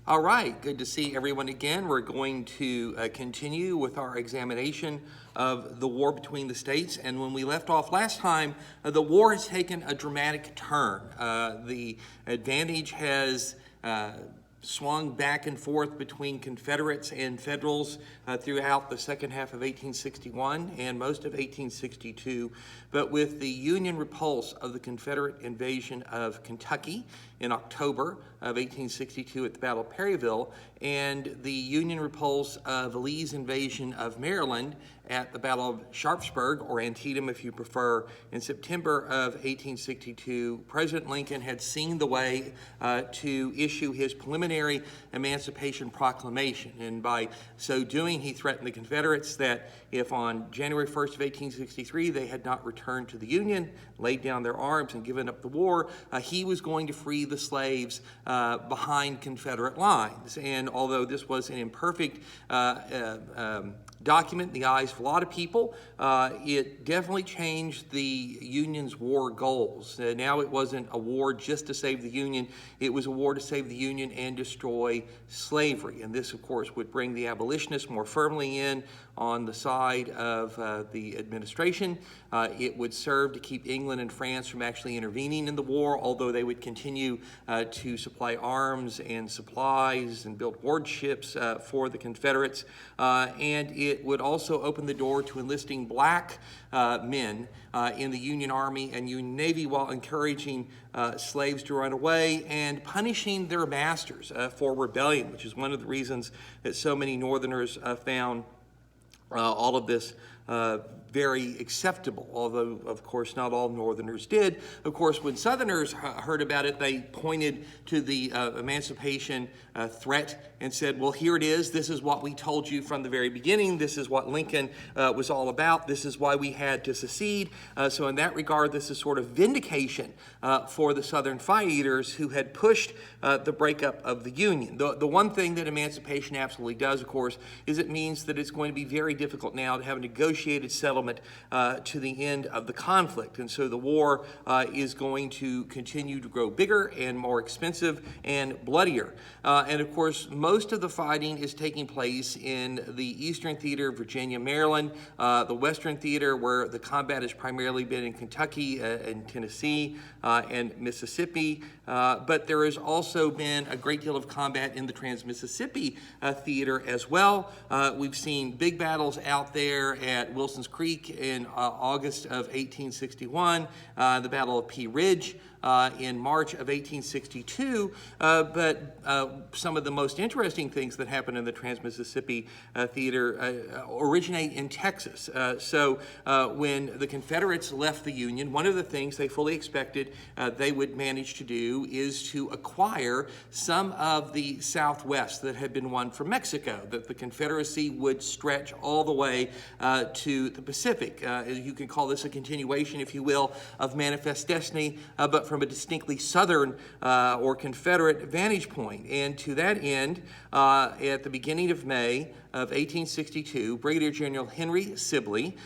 All right, good to see everyone again. We're going to continue with our examination of the war between the states. And when we left off last time, the war has taken a dramatic turn. The advantage has swung back and forth between Confederates and Federals throughout the second half of 1861 and most of 1862. But with the Union repulse of the Confederate invasion of Kentucky in October of 1862 at the Battle of Perryville, and the Union repulse of Lee's invasion of Maryland at the Battle of Sharpsburg, or Antietam if you prefer, in September of 1862, President Lincoln had seen the way to issue his preliminary Emancipation Proclamation. And by so doing, he threatened the Confederates that if on January 1st of 1863 they had not returned to the Union, laid down their arms and given up the war, he was going to free the slaves behind Confederate lines. And although this was an imperfect document in the eyes of a lot of people, it definitely changed the Union's war goals. Now it wasn't a war just to save the Union, it was a war to save the Union and destroy slavery. And this, of course, would bring the abolitionists more firmly in on the side of the administration. It would serve to keep England and France from actually intervening in the war, although they would continue to supply arms and supplies and build warships for the Confederates. And it would also open the door to enlisting black men in the Union Army and Union Navy, while encouraging slaves to run away and punishing their masters for rebellion, which is one of the reasons that so many Northerners found all of this very acceptable, although, of course, not all Northerners did. Of course, when Southerners heard about it, they pointed to the emancipation threat and said, well, here it is. This is what we told you from the very beginning. This is what Lincoln was all about. This is why we had to secede. So in that regard, this is sort of vindication for the Southern fight eaters who had pushed the breakup of the Union. The one thing that emancipation absolutely does, of course, is it means that it's going to be very difficult now to have a negotiated settlement to the end of the conflict. And so the war is going to continue to grow bigger and more expensive and bloodier. And of course, most of the fighting is taking place in the Eastern Theater, Virginia, Maryland, the Western Theater, where the combat has primarily been in Kentucky and Tennessee and Mississippi. But there has also been a great deal of combat in the Trans-Mississippi Theater as well. We've seen big battles out there at Wilson's Creek in August of 1861, the Battle of Pea Ridge in March of 1862, but some of the most interesting things that happened in the Trans-Mississippi Theater originate in Texas. So when the Confederates left the Union, one of the things they fully expected they would manage to do is to acquire some of the Southwest that had been won from Mexico, that the Confederacy would stretch all the way to the Pacific. You can call this a continuation, if you will, of Manifest Destiny, but from a distinctly Southern or Confederate vantage point. And to that end, at the beginning of May of 1862, Brigadier General Henry Sibley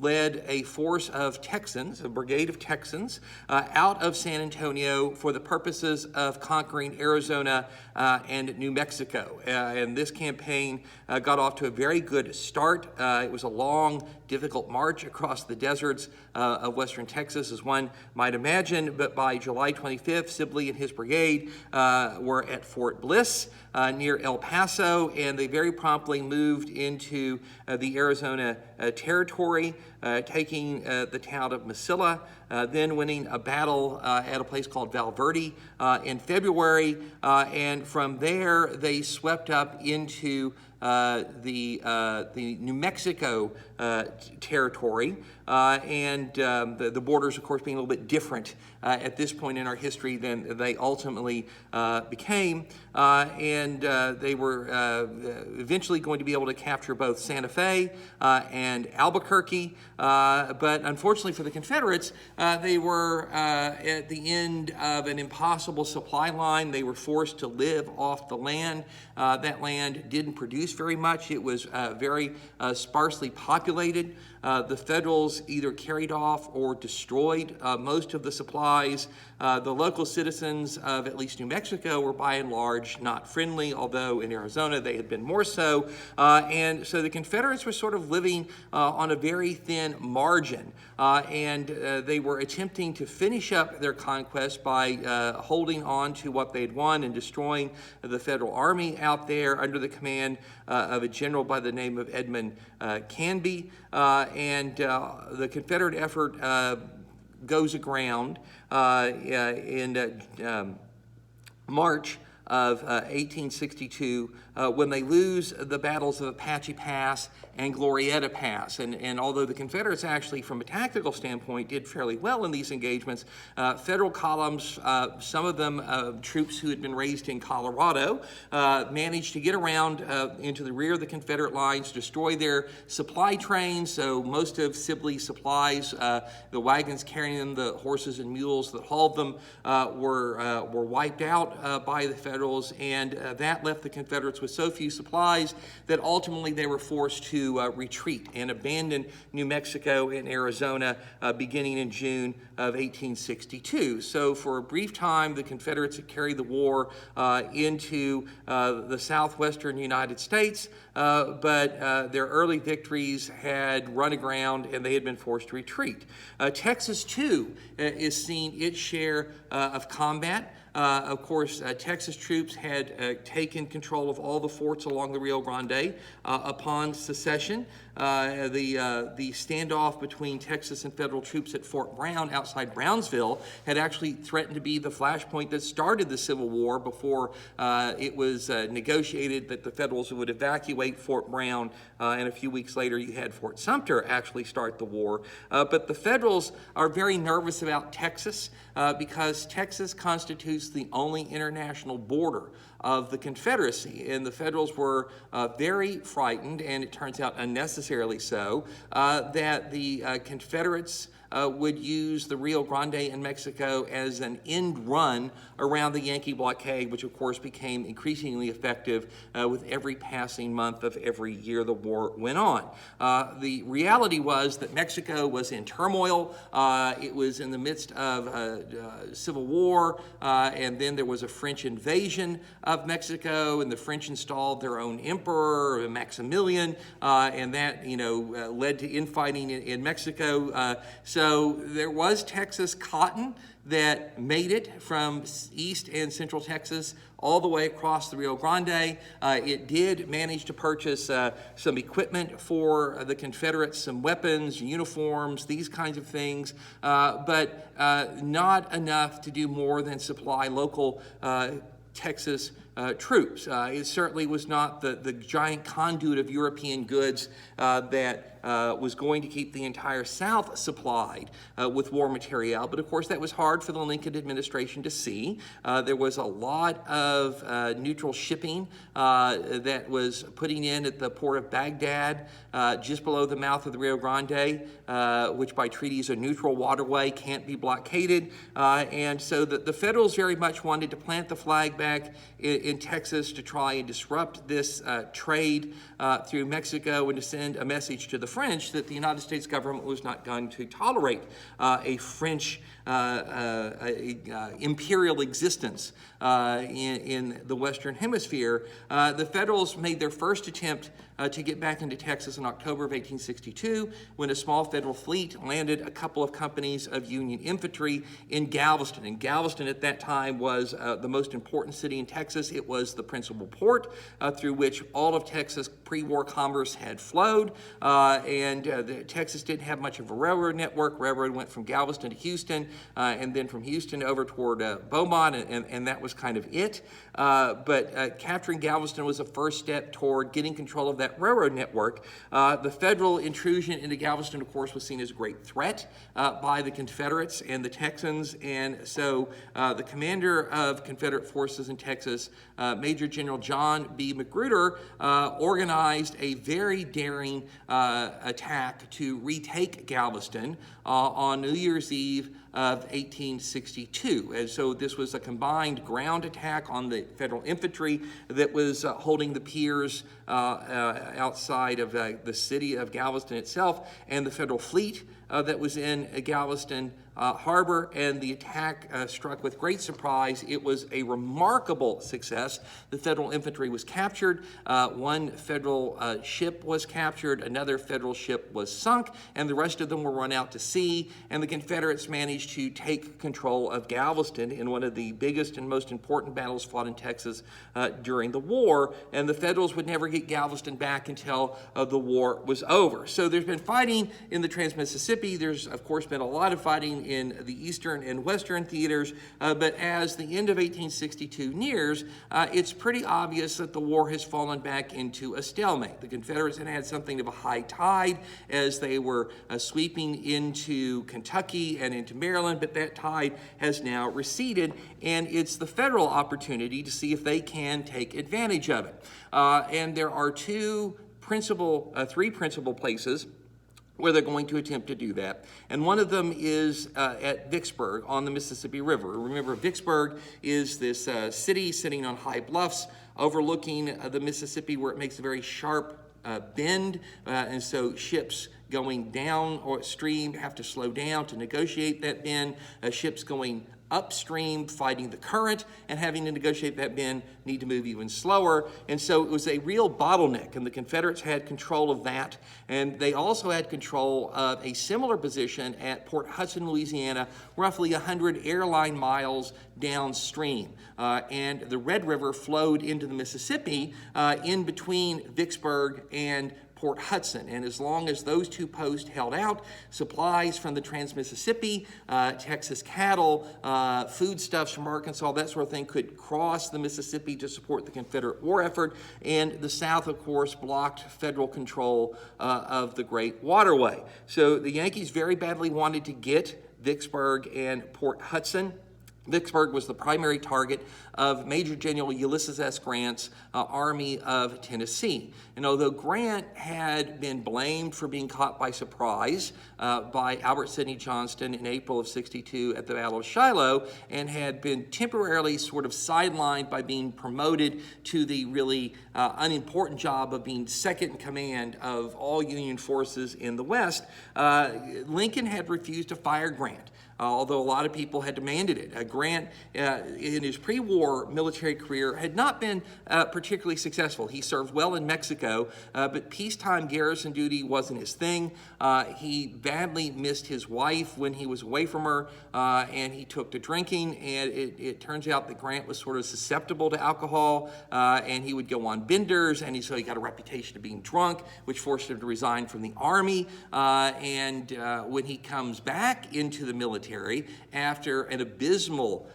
led a force of Texans, a brigade of Texans, out of San Antonio for the purposes of conquering Arizona and New Mexico. And this campaign got off to a very good start. It was a long, difficult march across the deserts of western Texas, as one might imagine, but by July 25th, Sibley and his brigade were at Fort Bliss near El Paso, and they very promptly moved into the Arizona territory, taking the town of Mesilla, then winning a battle at a place called Val Verde in February, and from there they swept up into the New Mexico territory, and the borders, of course, being a little bit different at this point in our history than they ultimately became, and they were eventually going to be able to capture both Santa Fe and Albuquerque, but unfortunately for the Confederates, They were at the end of an impossible supply line. They were forced to live off the land. That land didn't produce very much. It was very sparsely populated. The Federals either carried off or destroyed most of the supplies. The local citizens of at least New Mexico were by and large not friendly, although in Arizona they had been more so. And so the Confederates were sort of living on a very thin margin. And they were attempting to finish up their conquest by holding on to what they'd won and destroying the Federal Army out there under the command of a general by the name of Edmund Canby. And the Confederate effort goes aground in March of 1862 when they lose the battles of Apache Pass and Glorieta Pass. And although the Confederates actually, from a tactical standpoint, did fairly well in these engagements, Federal columns, some of them troops who had been raised in Colorado, managed to get around into the rear of the Confederate lines, destroy their supply trains. So most of Sibley's supplies, the wagons carrying them, the horses and mules that hauled them, were wiped out by the Federals, and that left the Confederates with so few supplies that ultimately they were forced to retreat and abandon New Mexico and Arizona beginning in June of 1862. So for a brief time, the Confederates had carried the war into the southwestern United States, but their early victories had run aground and they had been forced to retreat. Texas, too, is seeing its share of combat. Of course, Texas troops had taken control of all the forts along the Rio Grande upon secession. The standoff between Texas and Federal troops at Fort Brown outside Brownsville had actually threatened to be the flashpoint that started the Civil War before it was negotiated that the Federals would evacuate Fort Brown, and a few weeks later you had Fort Sumter actually start the war. But the Federals are very nervous about Texas because Texas constitutes the only international border of the Confederacy, and the Federals were very frightened, and it turns out unnecessarily so, that the Confederates would use the Rio Grande in Mexico as an end run around the Yankee blockade, which of course became increasingly effective with every passing month of every year the war went on. The reality was that Mexico was in turmoil. It was in the midst of civil war, and then there was a French invasion of Mexico, and the French installed their own emperor, Maximilian, and that led to infighting in Mexico. So there was Texas cotton that made it from East and Central Texas all the way across the Rio Grande. It did manage to purchase some equipment for the Confederates, some weapons, uniforms, these kinds of things, but not enough to do more than supply local Texas troops. It certainly was not the giant conduit of European goods that was going to keep the entire South supplied with war material. But of course, that was hard for the Lincoln administration to see. There was a lot of neutral shipping that was putting in at the port of Baghdad, just below the mouth of the Rio Grande, which by treaty is a neutral waterway, can't be blockaded. And so the Federals very much wanted to plant the flag back in Texas to try and disrupt this trade through Mexico and to send a message to the French that the United States government was not going to tolerate a French imperial existence in the Western Hemisphere. The Federals made their first attempt to get back into Texas in October of 1862 when a small Federal fleet landed a couple of companies of Union infantry in Galveston. And Galveston at that time was the most important city in Texas. It was the principal port through which all of Texas pre-war commerce had flowed. Texas didn't have much of a railroad network. Railroad went from Galveston to Houston, and then from Houston over toward Beaumont, and that was kind of it. But capturing Galveston was a first step toward getting control of that railroad network. The federal intrusion into Galveston, of course, was seen as a great threat by the Confederates and the Texans, and so the commander of Confederate forces in Texas, Major General John B. Magruder, organized a very daring attack to retake Galveston on New Year's Eve of 1862. And so this was a combined ground attack on the federal infantry that was holding the piers outside of the city of Galveston itself, and the federal fleet that was in Galveston harbor, and the attack struck with great surprise. It was a remarkable success. The federal infantry was captured, one federal ship was captured, another federal ship was sunk, and the rest of them were run out to sea, and the Confederates managed to take control of Galveston in one of the biggest and most important battles fought in Texas during the war, and the Federals would never get Galveston back until the war was over. So there's been fighting in the Trans-Mississippi. There's, of course, been a lot of fighting in the eastern and western theaters, but as the end of 1862 nears, it's pretty obvious that the war has fallen back into a stalemate. The Confederates had something of a high tide as they were sweeping into Kentucky and into Maryland, but that tide has now receded, and it's the federal opportunity to see if they can take advantage of it. And there are three principal places where they're going to attempt to do that. And one of them is at Vicksburg on the Mississippi River. Remember, Vicksburg is this city sitting on high bluffs overlooking the Mississippi, where it makes a very sharp bend, and so ships going down or stream have to slow down to negotiate that bend. Ships going upstream fighting the current and having to negotiate that bend need to move even slower. And so it was a real bottleneck, and the Confederates had control of that. And they also had control of a similar position at Port Hudson, Louisiana, roughly 100 airline miles downstream. And the Red River flowed into the Mississippi in between Vicksburg and Port Hudson, and as long as those two posts held out, supplies from the Trans-Mississippi, Texas cattle, foodstuffs from Arkansas, that sort of thing, could cross the Mississippi to support the Confederate war effort, and the South, of course, blocked federal control of the Great Waterway. So the Yankees very badly wanted to get Vicksburg and Port Hudson. Vicksburg was the primary target of Major General Ulysses S. Grant's Army of Tennessee. And although Grant had been blamed for being caught by surprise by Albert Sidney Johnston in April of '62 at the Battle of Shiloh, and had been temporarily sort of sidelined by being promoted to the really unimportant job of being second in command of all Union forces in the West, Lincoln had refused to fire Grant. Although a lot of people had demanded it. Grant, in his pre-war military career, had not been particularly successful. He served well in Mexico, but peacetime garrison duty wasn't his thing. He badly missed his wife when he was away from her, and he took to drinking, and it turns out that Grant was sort of susceptible to alcohol, and he would go on benders, and so he got a reputation of being drunk, which forced him to resign from the Army, and when he comes back into the military, after an abysmal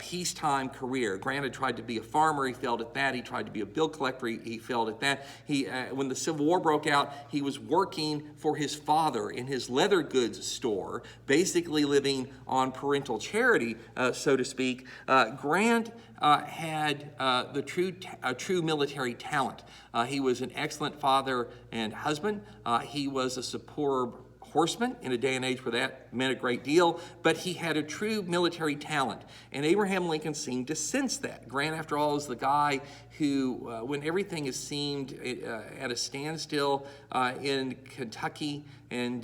peacetime career. Grant had tried to be a farmer, he failed at that. He tried to be a bill collector, he failed at that. When the Civil War broke out, he was working for his father in his leather goods store, basically living on parental charity, so to speak. Grant had true military talent. He was an excellent father and husband. He was a superb horseman in a day and age where that meant a great deal, but he had a true military talent, and Abraham Lincoln seemed to sense that. Grant, after all, is the guy who, when everything has seemed at a standstill in Kentucky and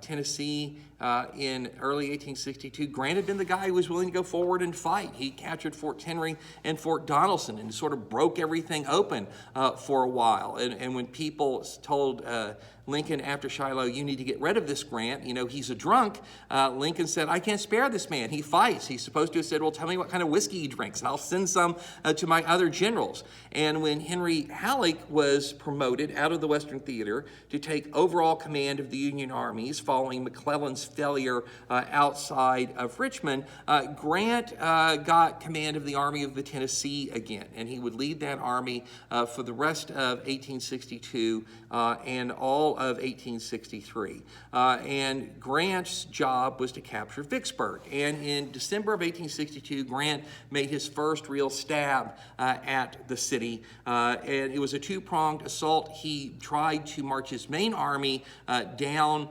Tennessee in early 1862, Grant had been the guy who was willing to go forward and fight. He captured Fort Henry and Fort Donelson and sort of broke everything open for a while. And when people told Lincoln after Shiloh, you need to get rid of this Grant, you know, he's a drunk, Lincoln said, I can't spare this man. He fights. He's supposed to have said, well, tell me what kind of whiskey he drinks, and I'll send some to my other generals. And when Henry Halleck was promoted out of the Western Theater to take overall command of the Union armies following McClellan's failure outside of Richmond, Grant got command of the Army of the Tennessee again, and he would lead that army for the rest of 1862 and all of 1863. And Grant's job was to capture Vicksburg. And in December of 1862, Grant made his first real stab at the city, and it was a two-pronged assault. He tried to march his main army down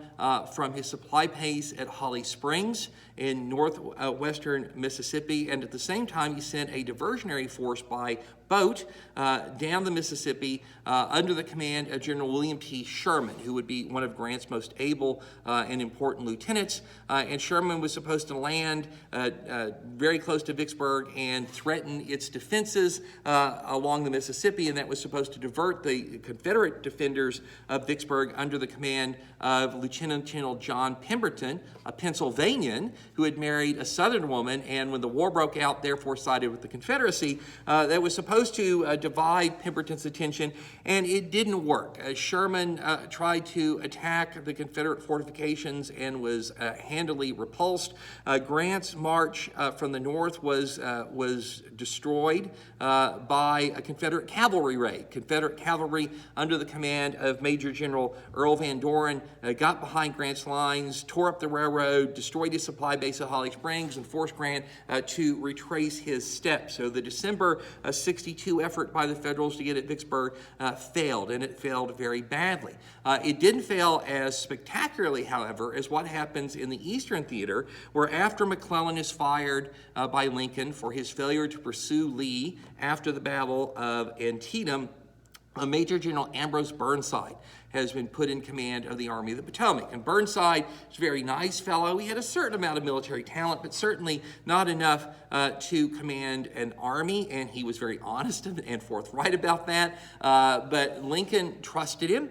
from his supply base at Holly Springs in northwestern Mississippi, and at the same time he sent a diversionary force by boat down the Mississippi under the command of General William T. Sherman, who would be one of Grant's most able and important lieutenants. And Sherman was supposed to land very close to Vicksburg and threaten its defenses along the Mississippi, and that was supposed to divert the Confederate defenders of Vicksburg under the command of Lieutenant General John Pemberton, a Pennsylvanian who had married a Southern woman, and when the war broke out, therefore sided with the Confederacy. That was supposed to divide Pemberton's attention, and it didn't work. Sherman tried to attack the Confederate fortifications and was handily repulsed. Grant's march from the north was destroyed by a Confederate cavalry raid. Confederate cavalry under the command of Major General Earl Van Doren got behind Grant's lines, tore up the railroad, destroyed his supply base at Holly Springs, and forced Grant to retrace his steps. So the December 62 effort by the Federals to get at Vicksburg failed, and it failed very badly. It didn't fail as spectacularly, however, as what happens in the Eastern Theater, where after McClellan is fired by Lincoln for his failure to pursue Lee after the Battle of Antietam, Major General Ambrose Burnside has been put in command of the Army of the Potomac. And Burnside is a very nice fellow. He had a certain amount of military talent, but certainly not enough to command an army, and he was very honest and forthright about that. But Lincoln trusted him.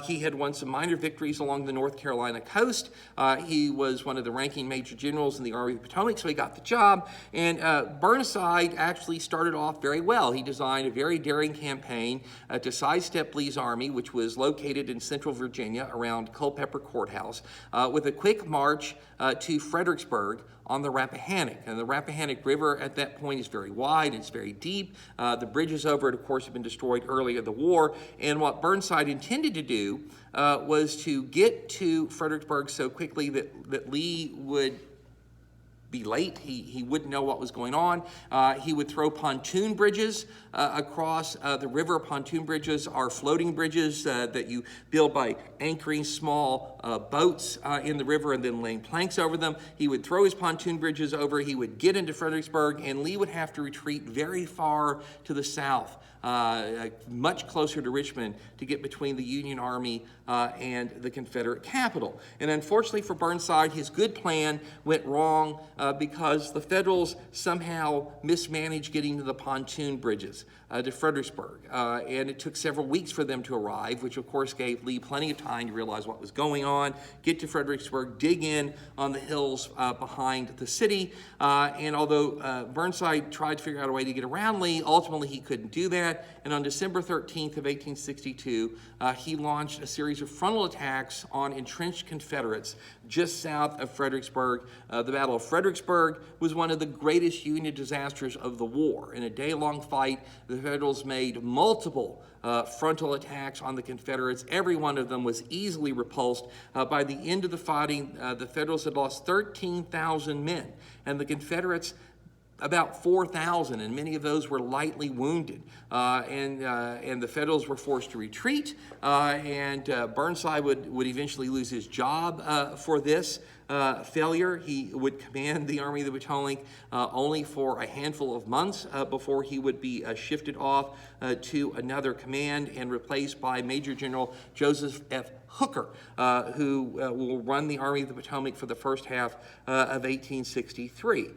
He had won some minor victories along the North Carolina coast. He was one of the ranking major generals in the Army of the Potomac, so he got the job. And Burnside actually started off very well. He designed a very daring campaign to sidestep Lee's army, which was located in central Virginia around Culpeper Courthouse, with a quick march to Fredericksburg on the Rappahannock. And the Rappahannock River at that point is very wide, it's very deep. The bridges over it, of course, have been destroyed earlier in the war. And what Burnside intended to do was to get to Fredericksburg so quickly that Lee would be late. He wouldn't know what was going on. He would throw pontoon bridges across the river. Pontoon bridges are floating bridges that you build by anchoring small boats in the river and then laying planks over them. He would throw his pontoon bridges over. He would get into Fredericksburg, and Lee would have to retreat very far to the south, much closer to Richmond, to get between the Union Army and the Confederate capital. And unfortunately for Burnside, his good plan went wrong because the Federals somehow mismanaged getting to the pontoon bridges to Fredericksburg. And it took several weeks for them to arrive, which of course gave Lee plenty of time to realize what was going on, get to Fredericksburg, dig in on the hills behind the city. And although Burnside tried to figure out a way to get around Lee, ultimately he couldn't do that. And on December 13th of 1862, he launched a series of frontal attacks on entrenched Confederates just south of Fredericksburg. The Battle of Fredericksburg was one of the greatest Union disasters of the war. In a day-long fight, the Federals made multiple frontal attacks on the Confederates. Every one of them was easily repulsed. By the end of the fighting, the Federals had lost 13,000 men, and the Confederates about 4,000, and many of those were lightly wounded. And the Federals were forced to retreat, and Burnside would eventually lose his job for this failure. He would command the Army of the Potomac only for a handful of months before he would be shifted off to another command and replaced by Major General Joseph F. Hooker, who will run the Army of the Potomac for the first half of 1863.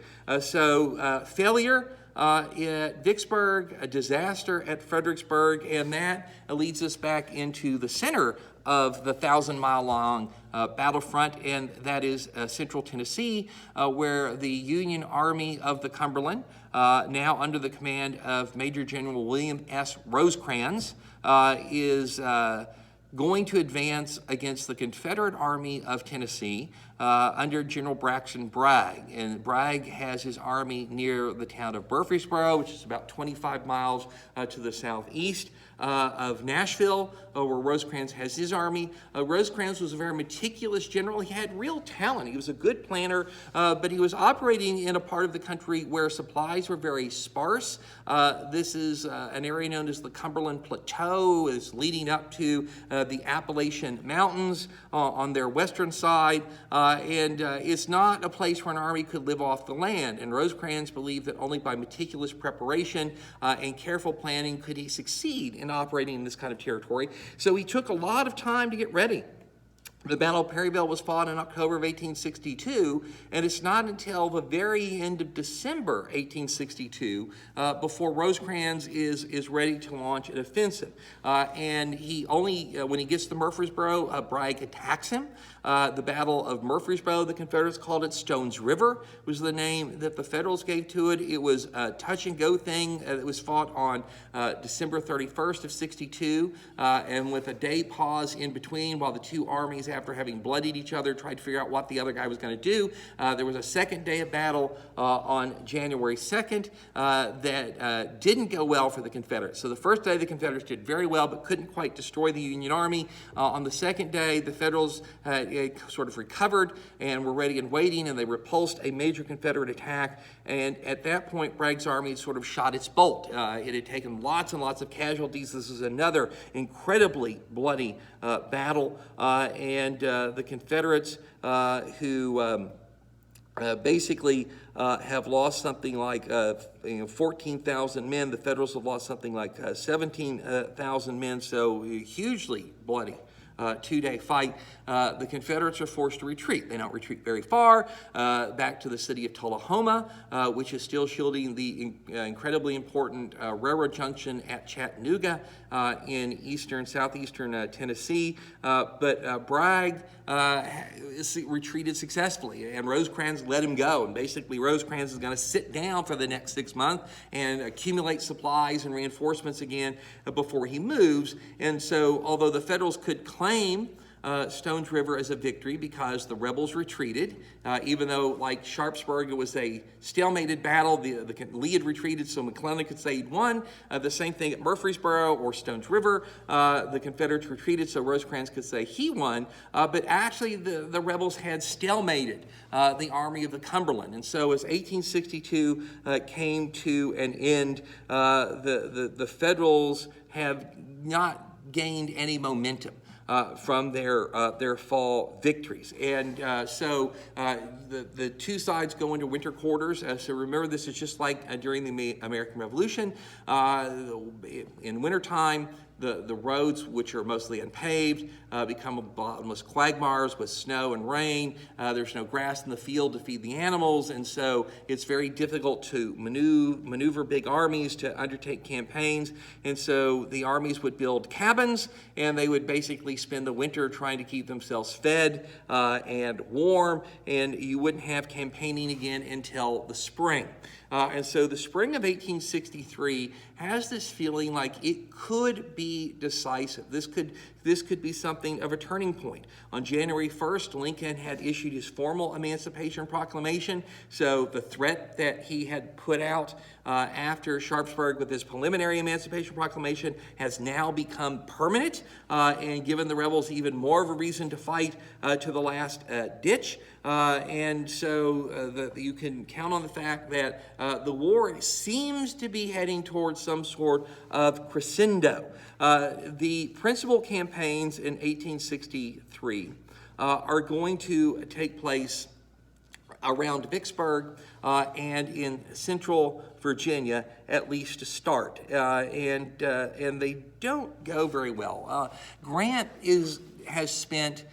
Failure at Vicksburg, a disaster at Fredericksburg, and that leads us back into the center of the 1,000-mile-long battlefront, and that is central Tennessee, where the Union Army of the Cumberland, now under the command of Major General William S. Rosecrans, is going to advance against the Confederate Army of Tennessee under General Braxton Bragg. And Bragg has his army near the town of Murfreesboro, which is about 25 miles to the southeast of Nashville, where Rosecrans has his army. Rosecrans was a very meticulous general. He had real talent. He was a good planner, but he was operating in a part of the country where supplies were very sparse. This is an area known as the Cumberland Plateau. It's leading up to the Appalachian Mountains on their western side, and it's not a place where an army could live off the land. And Rosecrans believed that only by meticulous preparation and careful planning could he succeed in operating in this kind of territory. So he took a lot of time to get ready. The Battle of Perryville was fought in October of 1862, and it's not until the very end of December 1862 before Rosecrans is ready to launch an offensive. And he only, when he gets to Murfreesboro, Bragg attacks him. The Battle of Murfreesboro, the Confederates called it Stone's River, was the name that the Federals gave to it. It was a touch-and-go thing that was fought on December 31st of 62, and with a day pause in between while the two armies, after having bloodied each other, tried to figure out what the other guy was going to do. There was a second day of battle on January 2nd that didn't go well for the Confederates. So the first day the Confederates did very well but couldn't quite destroy the Union Army. On the second day, the Federals sort of recovered and were ready and waiting, and they repulsed a major Confederate attack. And at that point, Bragg's army sort of shot its bolt. It had taken lots and lots of casualties. This is another incredibly bloody battle, and the Confederates who basically have lost something like 14,000 men. The Federals have lost something like 17,000 men, so hugely bloody. Two-day fight. The Confederates are forced to retreat. They don't retreat very far, back to the city of Tullahoma, which is still shielding the incredibly important railroad junction at Chattanooga in southeastern Tennessee. But Bragg retreated successfully, and Rosecrans let him go. And basically, Rosecrans is going to sit down for the next 6 months and accumulate supplies and reinforcements again before he moves. And so, although the Federals could claim Stone's River as a victory because the rebels retreated, even though, like Sharpsburg, it was a stalemated battle. Lee had retreated, so McClellan could say he'd won. The same thing at Murfreesboro or Stone's River. The Confederates retreated, so Rosecrans could say he won. But actually, the rebels had stalemated the Army of the Cumberland. And so as 1862 came to an end, the Federals have not gained any momentum from their fall victories. And so the two sides go into winter quarters. So remember, this is just like during the American Revolution. In wintertime, the roads, which are mostly unpaved, become bottomless quagmires with snow and rain. There's no grass in the field to feed the animals, and so it's very difficult to maneuver big armies to undertake campaigns. And so the armies would build cabins, and they would basically spend the winter trying to keep themselves fed and warm, and you wouldn't have campaigning again until the spring. And so the spring of 1863 has this feeling like it could be decisive. This could be something of a turning point. On January 1st, Lincoln had issued his formal Emancipation Proclamation. So the threat that he had put out after Sharpsburg with his preliminary Emancipation Proclamation has now become permanent and given the rebels even more of a reason to fight to the last ditch. And so you can count on the fact that the war seems to be heading towards some sort of crescendo. The principal campaigns in 1863 are going to take place around Vicksburg and in central Virginia, at least to start. And they don't go very well. Grant is has spent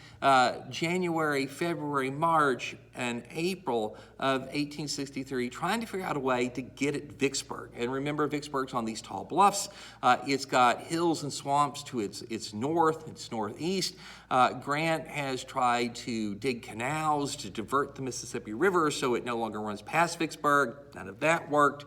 January, February, March, and April of 1863 trying to figure out a way to get at Vicksburg. And remember, Vicksburg's on these tall bluffs. It's got hills and swamps to its north, its northeast. Grant has tried to dig canals to divert the Mississippi River so it no longer runs past Vicksburg. None of that worked.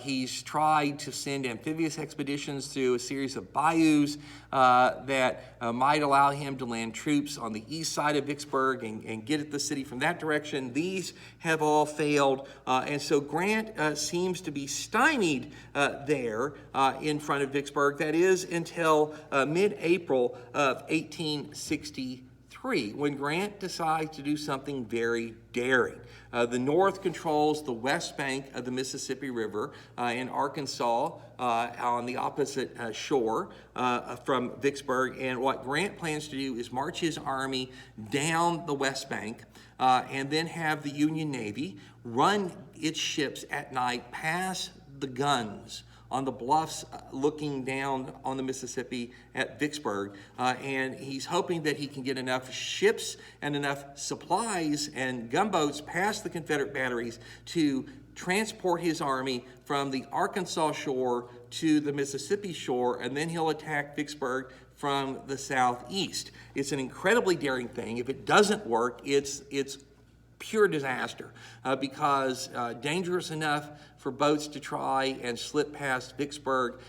He's tried to send amphibious expeditions through a series of bayous that might allow him to land troops on the east side of Vicksburg and get at the city from that direction. These have all failed, and so Grant seems to be stymied there in front of Vicksburg. That is until mid-April of 1863, when Grant decides to do something very daring. The North controls the west bank of the Mississippi River in Arkansas on the opposite shore from Vicksburg. And what Grant plans to do is march his army down the west bank and then have the Union Navy run its ships at night past the guns on the bluffs looking down on the Mississippi at Vicksburg. And he's hoping that he can get enough ships and enough supplies and gunboats past the Confederate batteries to transport his army from the Arkansas shore to the Mississippi shore, and then he'll attack Vicksburg from the southeast. It's an incredibly daring thing. If it doesn't work, it's pure disaster because dangerous enough for boats to try and slip past Vicksburg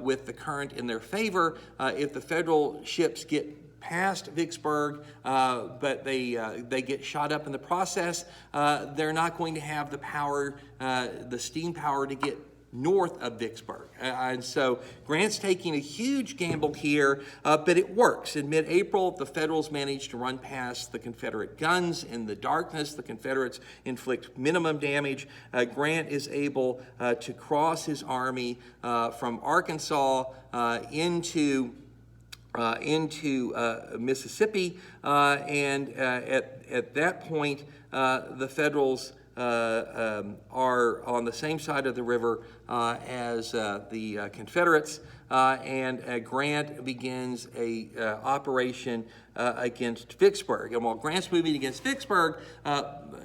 with the current in their favor. If the Federal ships get past Vicksburg, but they get shot up in the process, they're not going to have the power, the steam power to get north of Vicksburg. And so Grant's taking a huge gamble here, but it works. In mid-April, the Federals managed to run past the Confederate guns. In the darkness, the Confederates inflict minimum damage. Grant is able to cross his army from Arkansas into Mississippi, and at that point, the Federals are on the same side of the river as the Confederates, and Grant begins a operation against Vicksburg. And while Grant's moving against Vicksburg,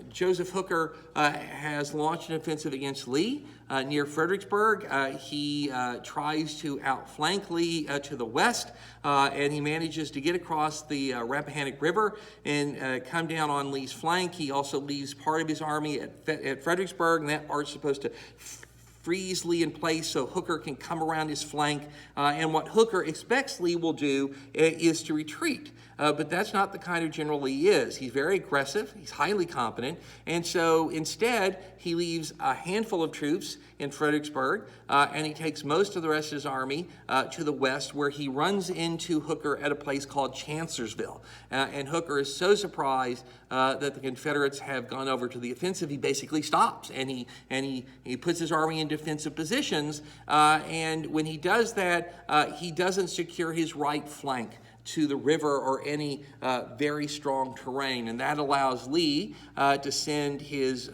Joseph Hooker has launched an offensive against Lee near Fredericksburg. He tries to outflank Lee to the west, and he manages to get across the Rappahannock River and come down on Lee's flank. He also leaves part of his army at Fredericksburg, and that part's supposed to freeze Lee in place so Hooker can come around his flank. And what Hooker expects Lee will do is to retreat. But that's not the kind of general Lee is. He's very aggressive, he's highly competent, and so instead he leaves a handful of troops in Fredericksburg, and he takes most of the rest of his army to the west, where he runs into Hooker at a place called Chancellorsville. And Hooker is so surprised that the Confederates have gone over to the offensive, he basically stops, and he puts his army in defensive positions, and when he does that, he doesn't secure his right flank to the river or any very strong terrain, and that allows Lee to send his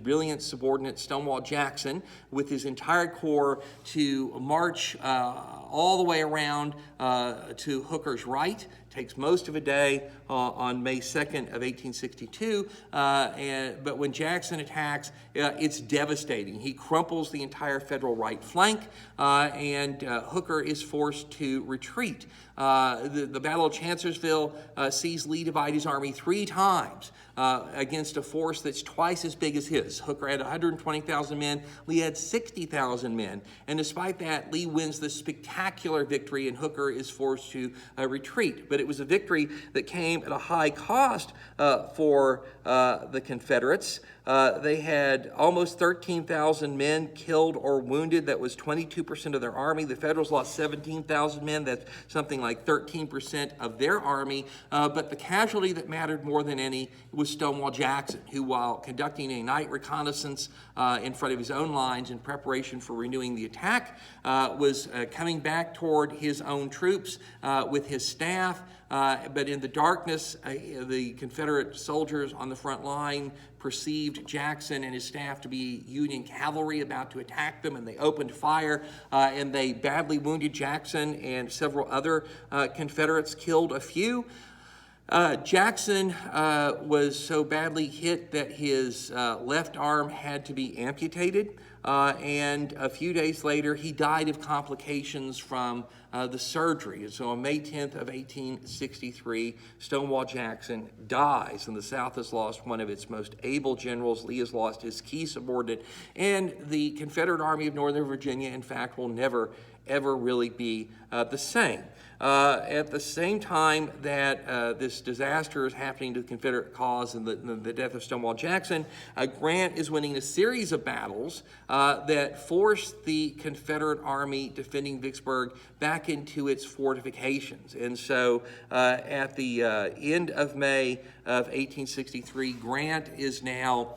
brilliant subordinate Stonewall Jackson with his entire corps to march all the way around to Hooker's right. Takes most of a day on May 2nd of 1862, but when Jackson attacks, it's devastating. He crumples the entire Federal right flank, and Hooker is forced to retreat. The Battle of Chancellorsville sees Lee divide his army 3 times against a force that's twice as big as his. Hooker had 120,000 men, Lee had 60,000 men, and despite that, Lee wins this spectacular victory, and Hooker is forced to retreat. But it was a victory that came at a high cost for the Confederates. They had almost 13,000 men killed or wounded. That was 22% of their army. The Federals lost 17,000 men. That's something like 13% of their army. But the casualty that mattered more than any was Stonewall Jackson, who, while conducting a night reconnaissance in front of his own lines in preparation for renewing the attack, was coming back toward his own troops with his staff. But in the darkness, the Confederate soldiers on the front line perceived Jackson and his staff to be Union cavalry about to attack them, and they opened fire, and they badly wounded Jackson and several other Confederates, killed a few. Jackson was so badly hit that his left arm had to be amputated, and a few days later he died of complications from the surgery. And so on May 10th of 1863, Stonewall Jackson dies, and the South has lost one of its most able generals. Lee has lost his key subordinate, and the Confederate Army of Northern Virginia, in fact, will never, ever really be the same. At the same time that this disaster is happening to the Confederate cause and the death of Stonewall Jackson, Grant is winning a series of battles that forced the Confederate Army defending Vicksburg back into its fortifications. And so at the end of May of 1863, Grant is now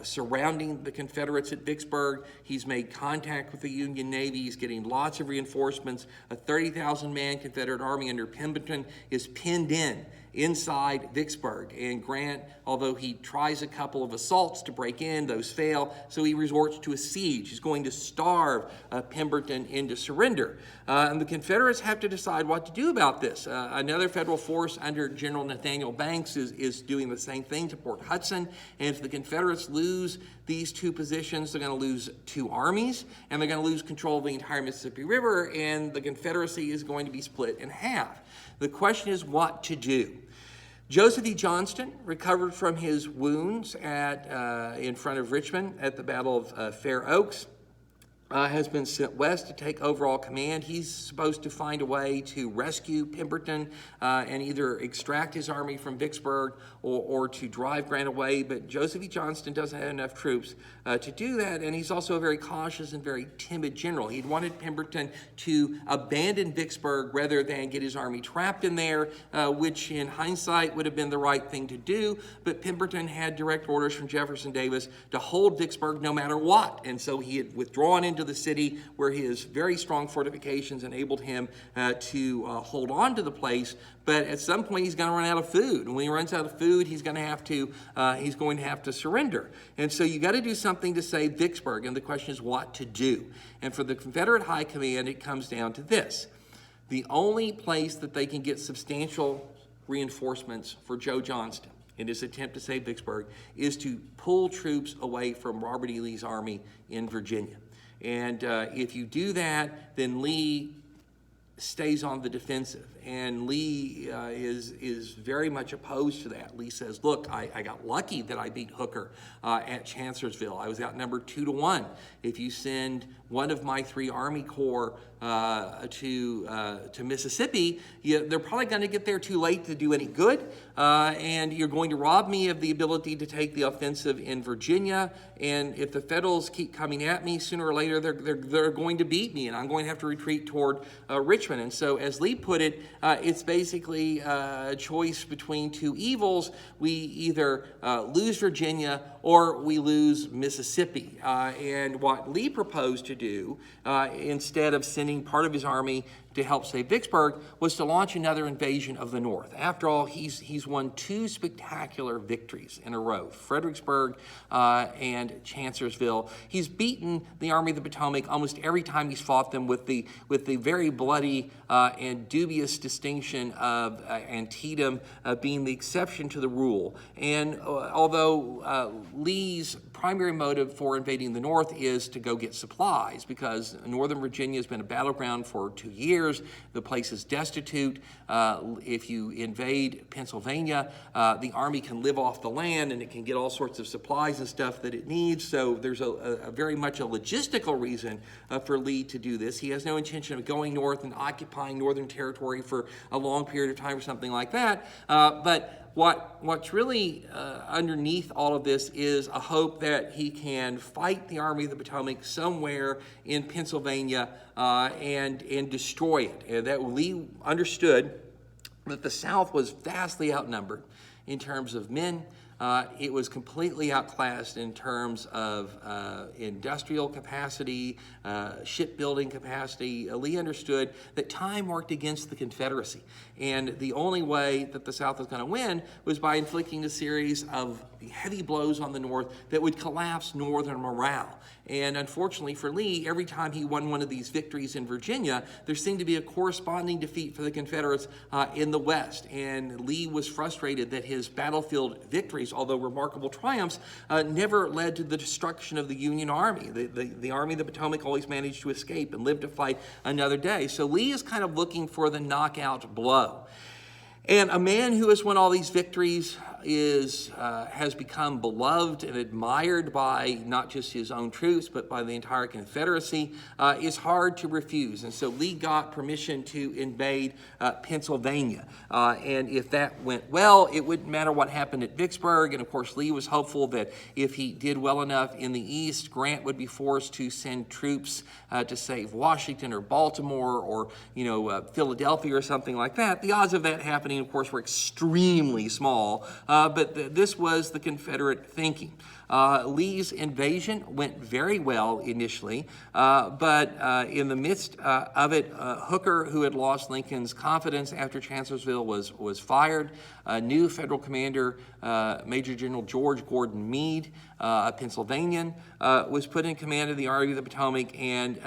surrounding the Confederates at Vicksburg. He's made contact with the Union Navy. He's getting lots of reinforcements. A 30,000-man Confederate Army under Pemberton is pinned in inside Vicksburg. And Grant, although he tries a couple of assaults to break in, those fail, so he resorts to a siege. He's going to starve Pemberton into surrender. And the Confederates have to decide what to do about this. Another federal force under General Nathaniel Banks is doing the same thing to Port Hudson. And if the Confederates lose these two positions, they're going to lose two armies, and they're going to lose control of the entire Mississippi River, and the Confederacy is going to be split in half. The question is what to do. Joseph E. Johnston recovered from his wounds in front of Richmond at the Battle of Fair Oaks. Has been sent west to take overall command. He's supposed to find a way to rescue Pemberton and either extract his army from Vicksburg or to drive Grant away, but Joseph E. Johnston doesn't have enough troops to do that, and he's also a very cautious and very timid general. He'd wanted Pemberton to abandon Vicksburg rather than get his army trapped in there, which in hindsight would have been the right thing to do, but Pemberton had direct orders from Jefferson Davis to hold Vicksburg no matter what, and so he had withdrawn into the city where his very strong fortifications enabled him to hold on to the place. But at some point he's going to run out of food, and when he runs out of food, he's going to have to surrender. And so you got to do something to save Vicksburg, and the question is what to do. And for the Confederate High Command, it comes down to this: the only place that they can get substantial reinforcements for Joe Johnston in his attempt to save Vicksburg is to pull troops away from Robert E. Lee's army in Virginia. And if you do that, then Lee stays on the defensive. And Lee is very much opposed to that. Lee says, look, I got lucky that I beat Hooker at Chancellorsville. I was outnumbered 2-1. If you send one of my 3 Army Corps to Mississippi, they're probably going to get there too late to do any good, and you're going to rob me of the ability to take the offensive in Virginia, and if the Federals keep coming at me, sooner or later they're going to beat me, and I'm going to have to retreat toward Richmond. And so, as Lee put it, it's basically a choice between two evils. We either lose Virginia or we lose Mississippi. And what Lee proposed to do, instead of sending part of his army to help save Vicksburg, was to launch another invasion of the North. After all, he's won 2 spectacular victories in a row, Fredericksburg and Chancellorsville. He's beaten the Army of the Potomac almost every time he's fought them, with the very bloody and dubious distinction of Antietam being the exception to the rule. And although Lee's primary motive for invading the North is to go get supplies, because Northern Virginia has been a battleground for 2 years. The place is destitute. If you invade Pennsylvania, the army can live off the land and it can get all sorts of supplies and stuff that it needs. So there's a very much a logistical reason for Lee to do this. He has no intention of going north and occupying Northern Territory for a long period of time or something like that. But what's really underneath all of this is a hope that he can fight the Army of the Potomac somewhere in Pennsylvania and destroy it. And that Lee understood that the South was vastly outnumbered in terms of men, it was completely outclassed in terms of industrial capacity, shipbuilding capacity. Lee understood that time worked against the Confederacy, and the only way that the South was going to win was by inflicting a series of heavy blows on the North that would collapse Northern morale. And unfortunately for Lee, every time he won one of these victories in Virginia, there seemed to be a corresponding defeat for the Confederates in the West. And Lee was frustrated that his battlefield victories, although remarkable triumphs, never led to the destruction of the Union Army. The Army of the Potomac always managed to escape and live to fight another day. So Lee is kind of looking for the knockout blow. And a man who has won all these victories has become beloved and admired by not just his own troops, but by the entire Confederacy, is hard to refuse. And so Lee got permission to invade Pennsylvania. And if that went well, it wouldn't matter what happened at Vicksburg. And of course, Lee was hopeful that if he did well enough in the East, Grant would be forced to send troops to save Washington or Baltimore or, Philadelphia or something like that. The odds of that happening, of course, were extremely small. But this was the Confederate thinking. Lee's invasion went very well initially, but in the midst of it, Hooker, who had lost Lincoln's confidence after Chancellorsville, was fired. A new federal commander, Major General George Gordon Meade, a Pennsylvanian, was put in command of the Army of the Potomac, and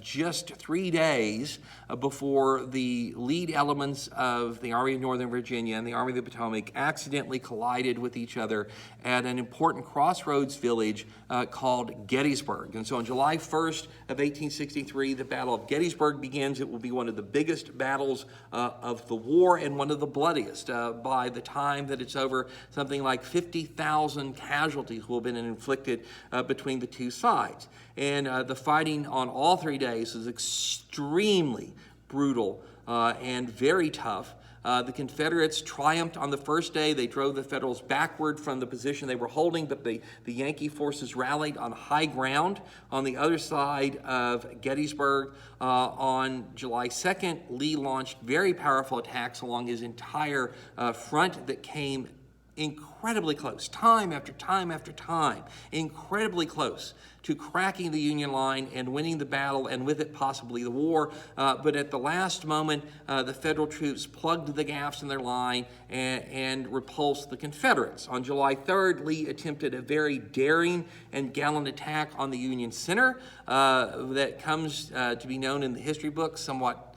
just 3 days before the lead elements of the Army of Northern Virginia and the Army of the Potomac accidentally collided with each other at an important crossroads village called Gettysburg. And so on July 1st of 1863, the Battle of Gettysburg begins. It will be one of the biggest battles of the war and one of the bloodiest. By the time that it's over, something like 50,000 casualties will have been inflicted between the two sides. And the fighting on all 3 days is extremely brutal and very tough. The Confederates triumphed on the first day. They drove the Federals backward from the position they were holding, but the Yankee forces rallied on high ground on the other side of Gettysburg. On July 2nd, Lee launched very powerful attacks along his entire front that came incredibly close, time after time after time, incredibly close to cracking the Union line and winning the battle, and with it possibly the war. But at the last moment, the Federal troops plugged the gaps in their line and repulsed the Confederates. On July 3rd, Lee attempted a very daring and gallant attack on the Union center that comes to be known in the history books somewhat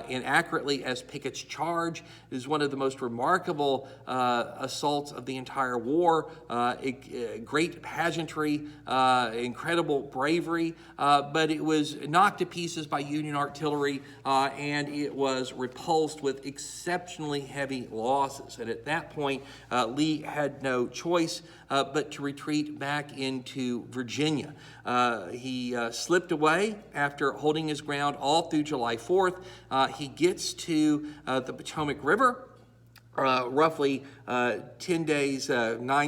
inaccurately as Pickett's Charge. It is one of the most remarkable assaults of the entire war. Great pageantry, incredible bravery, but it was knocked to pieces by Union artillery, and it was repulsed with exceptionally heavy losses. And at that point, Lee had no choice but to retreat back into Virginia. He slipped away after holding his ground all through July 4th. He gets to the Potomac River roughly 9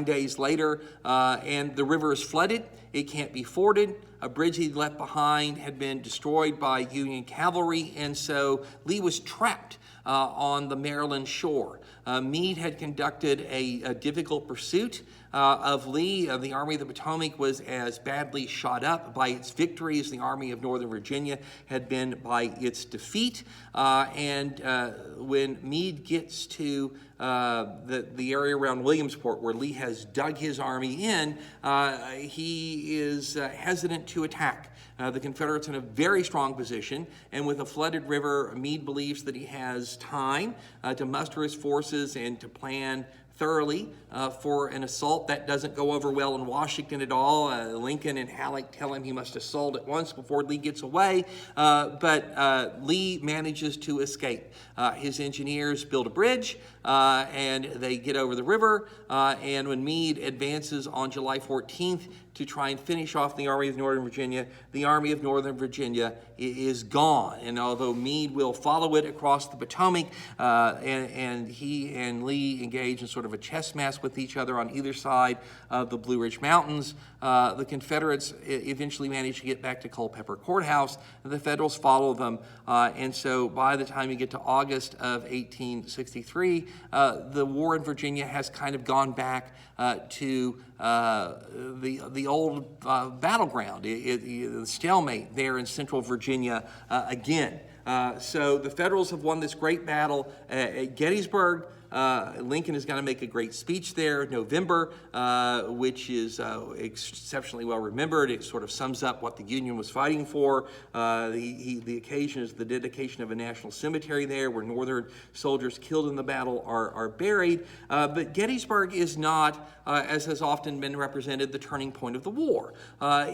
days later, and the river is flooded. It can't be forded. A bridge he'd left behind had been destroyed by Union cavalry, and so Lee was trapped on the Maryland shore. Meade had conducted a difficult pursuit of Lee. The Army of the Potomac was as badly shot up by its victory as the Army of Northern Virginia had been by its defeat. And when Meade gets to the area around Williamsport, where Lee has dug his army in, he is hesitant to attack. The Confederates in a very strong position, and with a flooded river, Meade believes that he has time to muster his forces and to plan thoroughly for an assault. That doesn't go over well in Washington at all. Lincoln and Halleck tell him he must assault at once before Lee gets away, but Lee manages to escape. His engineers build a bridge, and they get over the river, and when Meade advances on July 14th to try and finish off the Army of Northern Virginia. The Army of Northern Virginia is gone, and although Meade will follow it across the Potomac, and he and Lee engage in sort of a chess match with each other on either side of the Blue Ridge Mountains, the Confederates eventually manage to get back to Culpeper Courthouse. The Federals follow them, and so by the time you get to August of 1863, the war in Virginia has kind of gone back to the old battleground, the stalemate there in central Virginia again. So the Federals have won this great battle at Gettysburg. Lincoln is going to make a great speech there in November, which is exceptionally well remembered. It sort of sums up what the Union was fighting for. The occasion is the dedication of a national cemetery there where Northern soldiers killed in the battle are buried. But Gettysburg is not, as has often been represented, the turning point of the war. What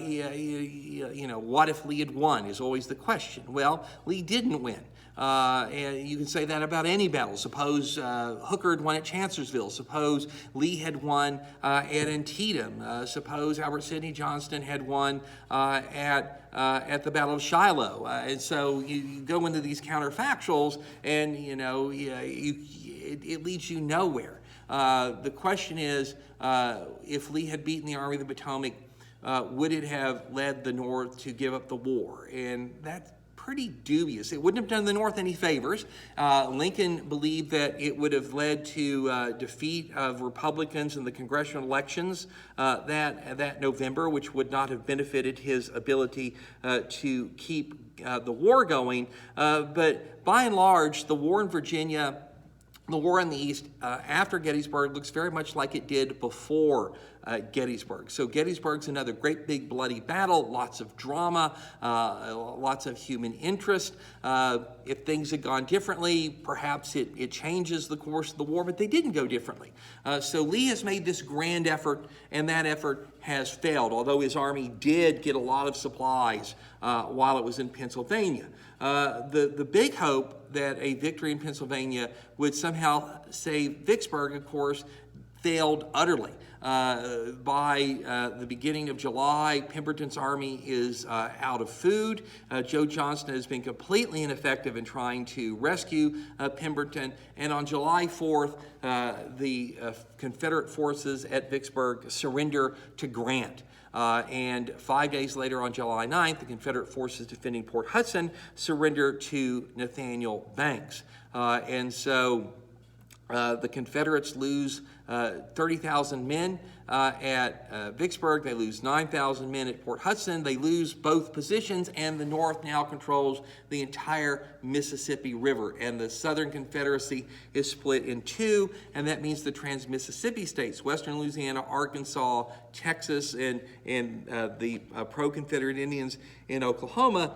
if Lee had won is always the question. Well, Lee didn't win. And you can say that about any battle. Suppose Hooker had won at Chancellorsville. Suppose Lee had won at Antietam. Suppose Albert Sidney Johnston had won at the Battle of Shiloh. And so you go into these counterfactuals, and it leads you nowhere. The question is, if Lee had beaten the Army of the Potomac, would it have led the North to give up the war? And that's pretty dubious. It wouldn't have done the North any favors. Lincoln believed that it would have led to defeat of Republicans in the congressional elections that November, which would not have benefited his ability to keep the war going. But by and large, the war in Virginia, the war in the East after Gettysburg, looks very much like it did before Gettysburg. So Gettysburg's another great big bloody battle, lots of drama, lots of human interest. If things had gone differently, perhaps it changes the course of the war, but they didn't go differently. So Lee has made this grand effort, and that effort has failed, although his army did get a lot of supplies while it was in Pennsylvania. The big hope that a victory in Pennsylvania would somehow save Vicksburg, of course, failed utterly. By the beginning of July, Pemberton's army is out of food. Joe Johnston has been completely ineffective in trying to rescue Pemberton. And on July 4th, the Confederate forces at Vicksburg surrender to Grant. And 5 days later, on July 9th, the Confederate forces defending Port Hudson surrender to Nathaniel Banks. And so the Confederates lose 30,000 men at Vicksburg. They lose 9,000 men at Port Hudson. They lose both positions, and the North now controls the entire Mississippi River. And the Southern Confederacy is split in two, and that means the trans-Mississippi states, Western Louisiana, Arkansas, Texas, and the pro-Confederate Indians in Oklahoma,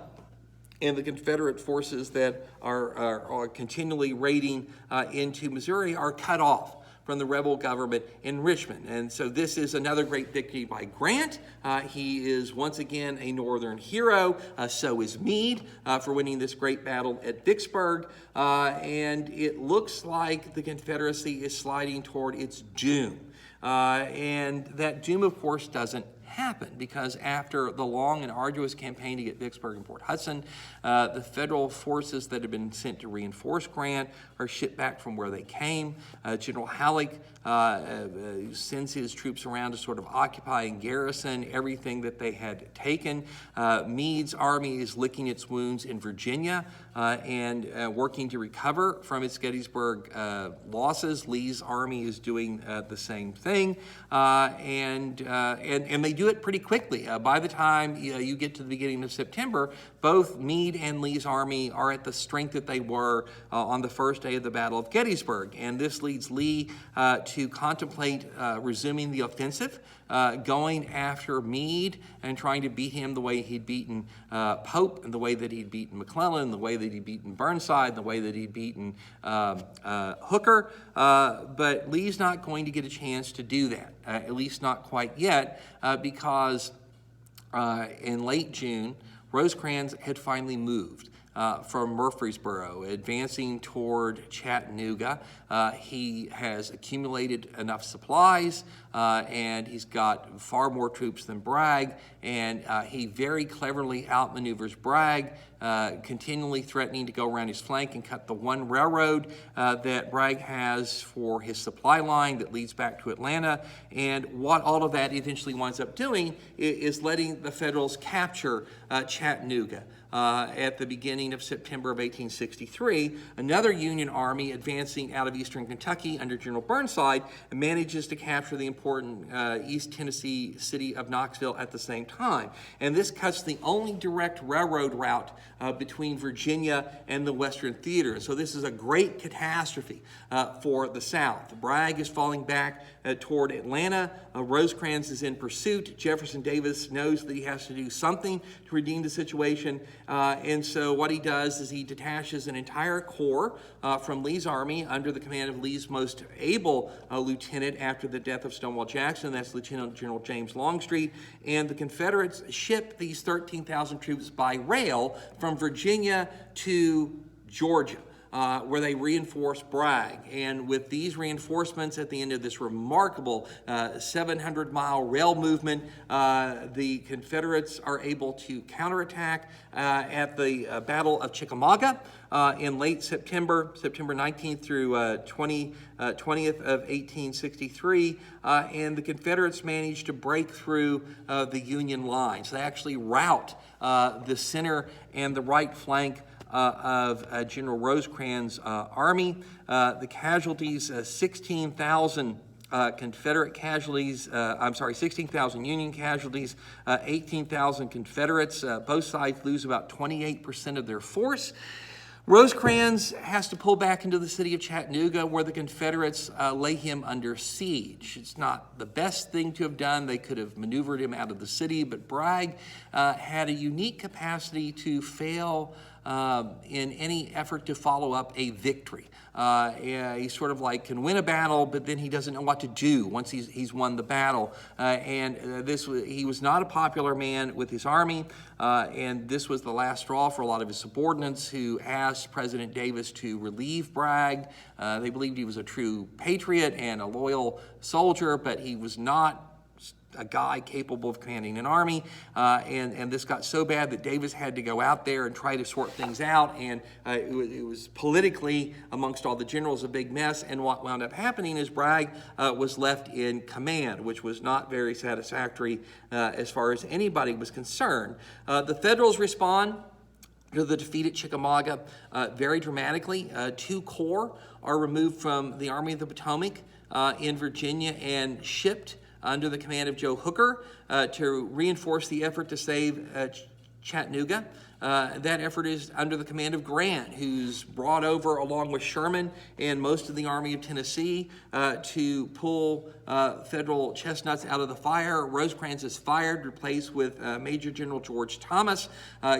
and the Confederate forces that are continually raiding into Missouri are cut off from the rebel government in Richmond. And so this is another great victory by Grant. He is once again a Northern hero. So is Meade for winning this great battle at Vicksburg. And it looks like the Confederacy is sliding toward its doom. And that doom, of course, doesn't happen, because after the long and arduous campaign to get Vicksburg and Port Hudson, the federal forces that had been sent to reinforce Grant are shipped back from where they came. General Halleck sends his troops around to sort of occupy and garrison everything that they had taken. Meade's army is licking its wounds in Virginia and working to recover from its Gettysburg losses. Lee's army is doing the same thing, and they do it pretty quickly. By the time you get to the beginning of September, both Meade and Lee's army are at the strength that they were on the first day of the Battle of Gettysburg, and this leads Lee to contemplate resuming the offensive, going after Meade and trying to beat him the way he'd beaten Pope, and the way that he'd beaten McClellan, the way that he'd beaten Burnside, the way that he'd beaten Hooker. But Lee's not going to get a chance to do that, at least not quite yet, because in late June, Rosecrans had finally moved. from Murfreesboro, advancing toward Chattanooga. He has accumulated enough supplies, and he's got far more troops than Bragg, and he very cleverly outmaneuvers Bragg, continually threatening to go around his flank and cut the one railroad that Bragg has for his supply line that leads back to Atlanta. And what all of that eventually winds up doing is letting the Federals capture Chattanooga. At the beginning of September of 1863, another Union army advancing out of eastern Kentucky under General Burnside manages to capture the important East Tennessee city of Knoxville at the same time. And this cuts the only direct railroad route between Virginia and the Western Theater. So this is a great catastrophe for the South. Bragg is falling back toward Atlanta. Rosecrans is in pursuit. Jefferson Davis knows that he has to do something to redeem the situation. And so what he does is he detaches an entire corps from Lee's army under the command of Lee's most able lieutenant after the death of Stonewall Jackson. That's Lieutenant General James Longstreet. And the Confederates ship these 13,000 troops by rail from Virginia to Georgia, where they reinforce Bragg. And with these reinforcements at the end of this remarkable 700-mile rail movement, the Confederates are able to counterattack at the Battle of Chickamauga in late September 19th through 20th of 1863, and the Confederates managed to break through the Union lines. They actually rout the center and the right flank of General Rosecrans' army. The casualties, 16,000 Confederate casualties, 16,000 Union casualties, 18,000 Confederates. Both sides lose about 28% of their force. Rosecrans has to pull back into the city of Chattanooga, where the Confederates lay him under siege. It's not the best thing to have done. They could have maneuvered him out of the city, but Bragg had a unique capacity to fail in any effort to follow up a victory. He sort of like can win a battle, but then he doesn't know what to do once he's won the battle. He was not a popular man with his army, and this was the last straw for a lot of his subordinates who asked President Davis to relieve Bragg. They believed he was a true patriot and a loyal soldier, but he was not a guy capable of commanding an army, and this got so bad that Davis had to go out there and try to sort things out, and it was politically, amongst all the generals, a big mess, and what wound up happening is Bragg was left in command, which was not very satisfactory as far as anybody was concerned. The Federals respond to the defeat at Chickamauga very dramatically. 2 corps are removed from the Army of the Potomac in Virginia and shipped under the command of Joe Hooker to reinforce the effort to save Chattanooga. That effort is under the command of Grant, who's brought over along with Sherman and most of the Army of Tennessee to pull Federal chestnuts out of the fire. Rosecrans is fired, replaced with Major General George Thomas.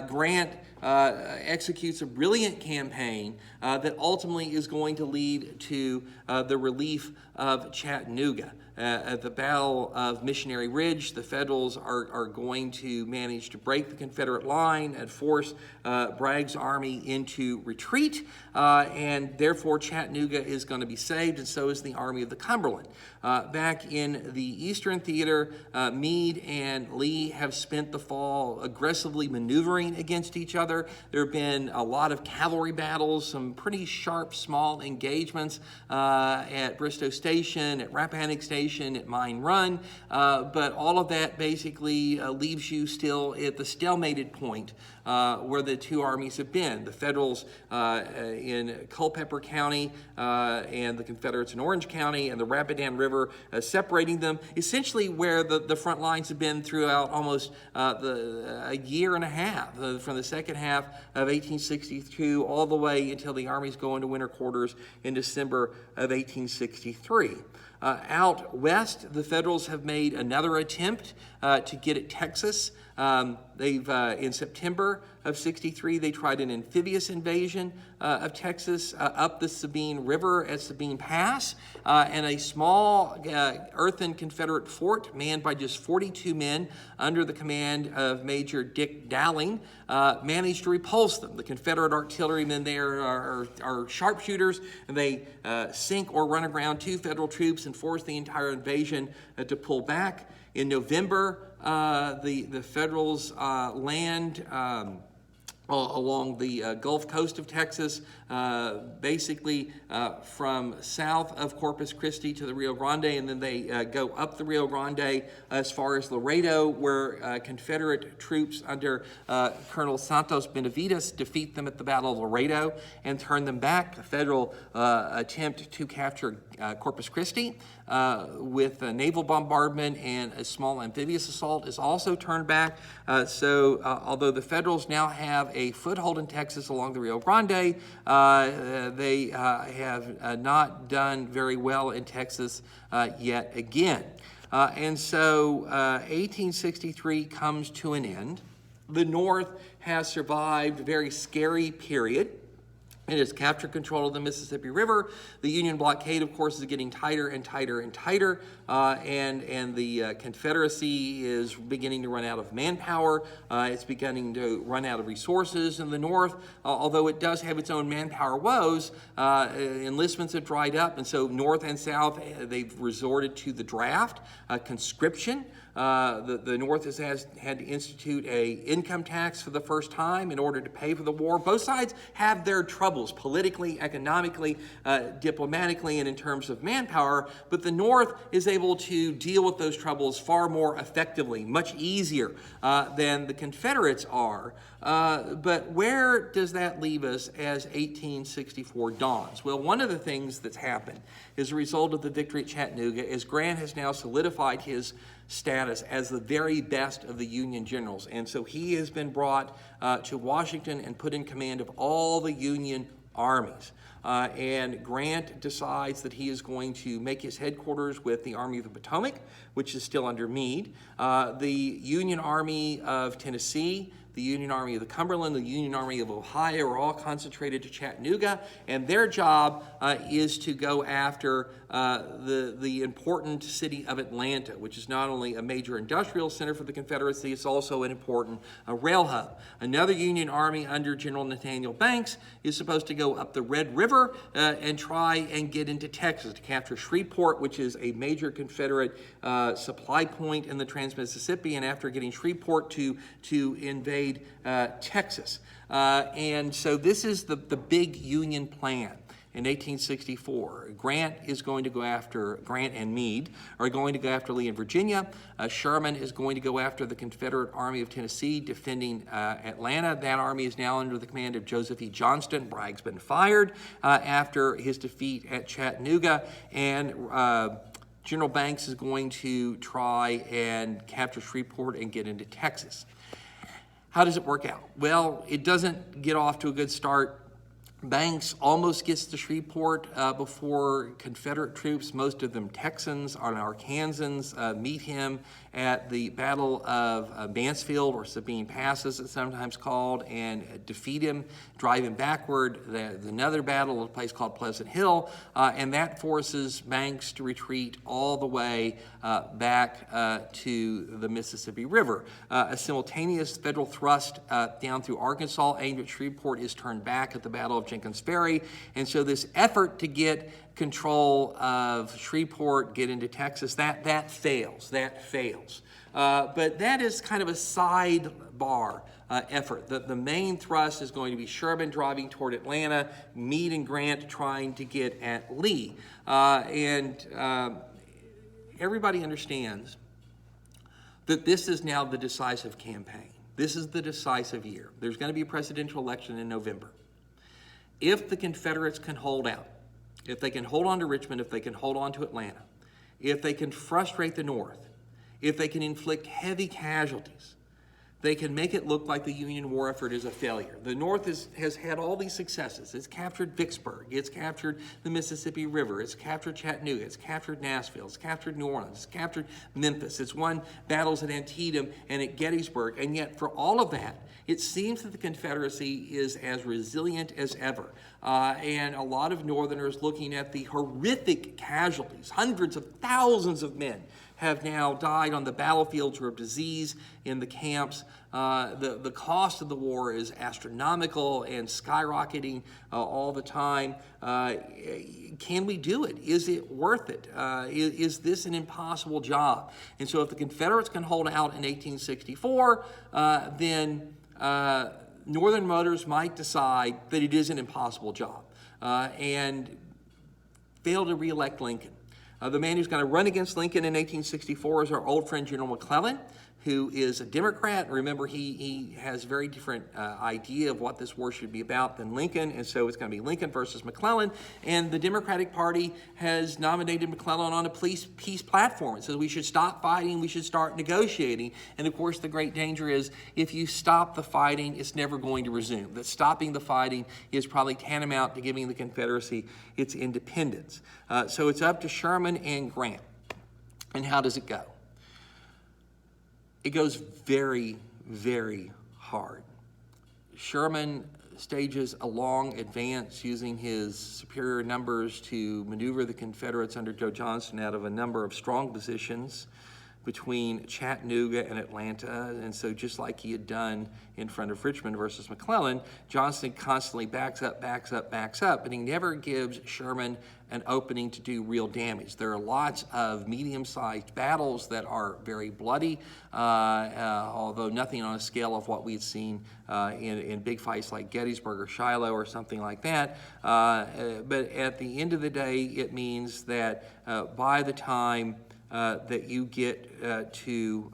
Grant executes a brilliant campaign that ultimately is going to lead to the relief of Chattanooga. At the Battle of Missionary Ridge, the Federals are going to manage to break the Confederate line and force Bragg's army into retreat, and therefore Chattanooga is going to be saved, and so is the Army of the Cumberland. Back in the Eastern Theater, Meade and Lee have spent the fall aggressively maneuvering against each other. There have been a lot of cavalry battles, some pretty sharp, small engagements at Bristow Station, at Rappahannock Station, at Mine Run, but all of that basically leaves you still at the stalemated point where the two armies have been. The Federals in Culpeper County and the Confederates in Orange County, and the Rapidan River separating them, essentially where the front lines have been throughout almost a year and a half, from the second half of 1862 all the way until the armies go into winter quarters in December of 1863. Out west, the Federals have made another attempt to get at Texas. In September, of 63, they tried an amphibious invasion of Texas up the Sabine River at Sabine Pass, and a small earthen Confederate fort manned by just 42 men under the command of Major Dick Dowling managed to repulse them. The Confederate artillerymen there are sharpshooters, and they sink or run aground 2 Federal troops and force the entire invasion to pull back. In November, the Federals land along the Gulf Coast of Texas, basically from south of Corpus Christi to the Rio Grande, and then they go up the Rio Grande as far as Laredo, where Confederate troops under Colonel Santos Benavides defeat them at the Battle of Laredo and turn them back. The Federal attempt to capture Corpus Christi with a naval bombardment and a small amphibious assault is also turned back. So although the Federals now have a foothold in Texas along the Rio Grande, they have not done very well in Texas yet again. And so 1863 comes to an end. The North has survived a very scary period. It has captured control of the Mississippi River. The Union blockade, of course, is getting tighter and tighter and tighter, and the Confederacy is beginning to run out of manpower. It's beginning to run out of resources in the North. Although it does have its own manpower woes, enlistments have dried up, and so North and South, they've resorted to the draft, conscription. The North has had to institute a income tax for the first time in order to pay for the war. Both sides have their troubles politically, economically, diplomatically, and in terms of manpower, but the North is able to deal with those troubles far more effectively, much easier than the Confederates are. But where does that leave us as 1864 dawns? Well, one of the things that's happened as a result of the victory at Chattanooga is Grant has now solidified his status as the very best of the Union generals. And so he has been brought to Washington and put in command of all the Union armies. And Grant decides that he is going to make his headquarters with the Army of the Potomac, which is still under Meade, the Union Army of Tennessee, the Union Army of the Cumberland, the Union Army of Ohio are all concentrated to Chattanooga, and their job is to go after the important city of Atlanta, which is not only a major industrial center for the Confederacy, it's also an important rail hub. Another Union Army under General Nathaniel Banks is supposed to go up the Red River and try and get into Texas to capture Shreveport, which is a major Confederate supply point in the Trans-Mississippi, and after getting Shreveport to invade Texas. And so this is the big Union plan. In 1864, Grant and Meade are going to go after Lee in Virginia. Sherman is going to go after the Confederate Army of Tennessee defending Atlanta. That army is now under the command of Joseph E. Johnston. Bragg's been fired after his defeat at Chattanooga, and General Banks is going to try and capture Shreveport and get into Texas. How does it work out? Well, it doesn't get off to a good start. Banks almost gets to Shreveport before Confederate troops, most of them Texans and Arkansans, meet him at the Battle of Mansfield, or Sabine Pass as it's sometimes called, and defeat him, drive him backward. There's another battle at a place called Pleasant Hill, and that forces Banks to retreat all the way back to the Mississippi River. A simultaneous Federal thrust down through Arkansas aimed at Shreveport is turned back at the Battle of Jenkins Ferry, and so this effort to get control of Shreveport, get into Texas, that fails. But that is kind of a sidebar effort. The main thrust is going to be Sherman driving toward Atlanta, Meade and Grant trying to get at Lee. Everybody understands that this is now the decisive campaign. This is the decisive year. There's going to be a presidential election in November. If the Confederates can hold out, if they can hold on to Richmond, if they can hold on to Atlanta, if they can frustrate the North, if they can inflict heavy casualties, they can make it look like the Union war effort is a failure. The North has had all these successes. It's captured Vicksburg. It's captured the Mississippi River. It's captured Chattanooga. It's captured Nashville. It's captured New Orleans. It's captured Memphis. It's won battles at Antietam and at Gettysburg. And yet, for all of that, it seems that the Confederacy is as resilient as ever. And a lot of Northerners, looking at the horrific casualties, hundreds of thousands of men have now died on the battlefields or of disease in the camps. The cost of the war is astronomical and skyrocketing all the time. Can we do it? Is it worth it? Is this an impossible job? And so if the Confederates can hold out in 1864, then Northern voters might decide that it is an impossible job and fail to reelect Lincoln. The man who's going to run against Lincoln in 1864 is our old friend General McClellan, who is a Democrat. Remember, he has a very different idea of what this war should be about than Lincoln, and so it's going to be Lincoln versus McClellan. And the Democratic Party has nominated McClellan on a peace platform. It says we should stop fighting, we should start negotiating. And of course, the great danger is if you stop the fighting, it's never going to resume. That stopping the fighting is probably tantamount to giving the Confederacy its independence. So it's up to Sherman and Grant. And how does it go? It goes very, very hard. Sherman stages a long advance using his superior numbers to maneuver the Confederates under Joe Johnston out of a number of strong positions between Chattanooga and Atlanta. And so just like he had done in front of Richmond versus McClellan, Johnston constantly backs up, but he never gives Sherman an opening to do real damage. There are lots of medium-sized battles that are very bloody, although nothing on a scale of what we've seen in big fights like Gettysburg or Shiloh or something like that. But at the end of the day, it means that by the time that you get to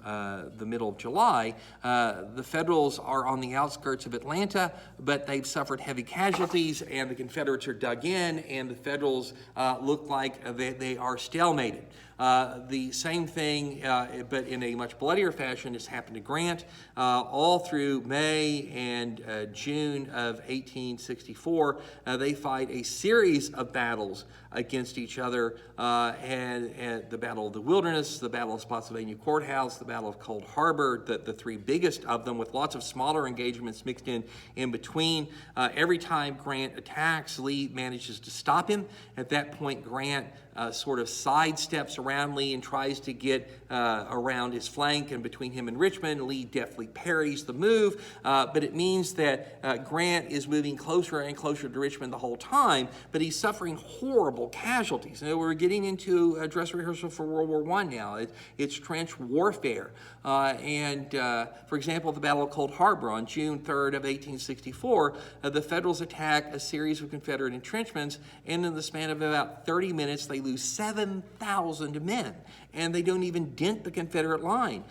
the middle of July, the Federals are on the outskirts of Atlanta, but they've suffered heavy casualties, and the Confederates are dug in, and the Federals look like they are stalemated. The same thing, but in a much bloodier fashion, has happened to Grant. All through May and June of 1864, they fight a series of battles against each other, and the Battle of the Wilderness, the Battle of Spotsylvania Courthouse, the Battle of Cold Harbor, the three biggest of them, with lots of smaller engagements mixed in between. Every time Grant attacks, Lee manages to stop him. At that point, Grant sort of sidesteps around Lee and tries to get around his flank, and between him and Richmond, Lee deftly parries the move, but it means that Grant is moving closer and closer to Richmond the whole time, but he's suffering horrible casualties. You know, we're getting into a dress rehearsal for World War I now. It's trench warfare. For example, the Battle of Cold Harbor on June 3rd of 1864, the Federals attack a series of Confederate entrenchments, and in the span of about 30 minutes, they lose 7,000 men, and they don't even dent the Confederate line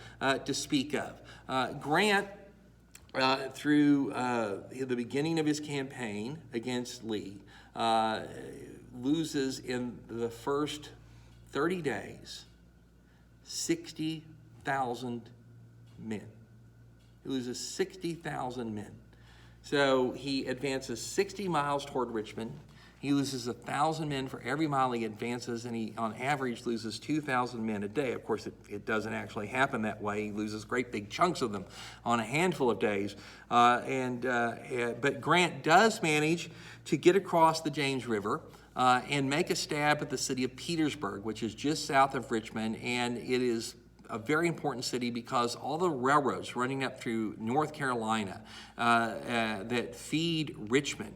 to speak of. Grant, through the beginning of his campaign against Lee, loses in the first 30 days 60,000 men. He loses 60,000 men. So he advances 60 miles toward Richmond. He loses 1,000 men for every mile he advances, and he, on average, loses 2,000 men a day. Of course, it doesn't actually happen that way. He loses great big chunks of them on a handful of days. But Grant does manage to get across the James River and make a stab at the city of Petersburg, which is just south of Richmond, and it is a very important city because all the railroads running up through North Carolina that feed Richmond,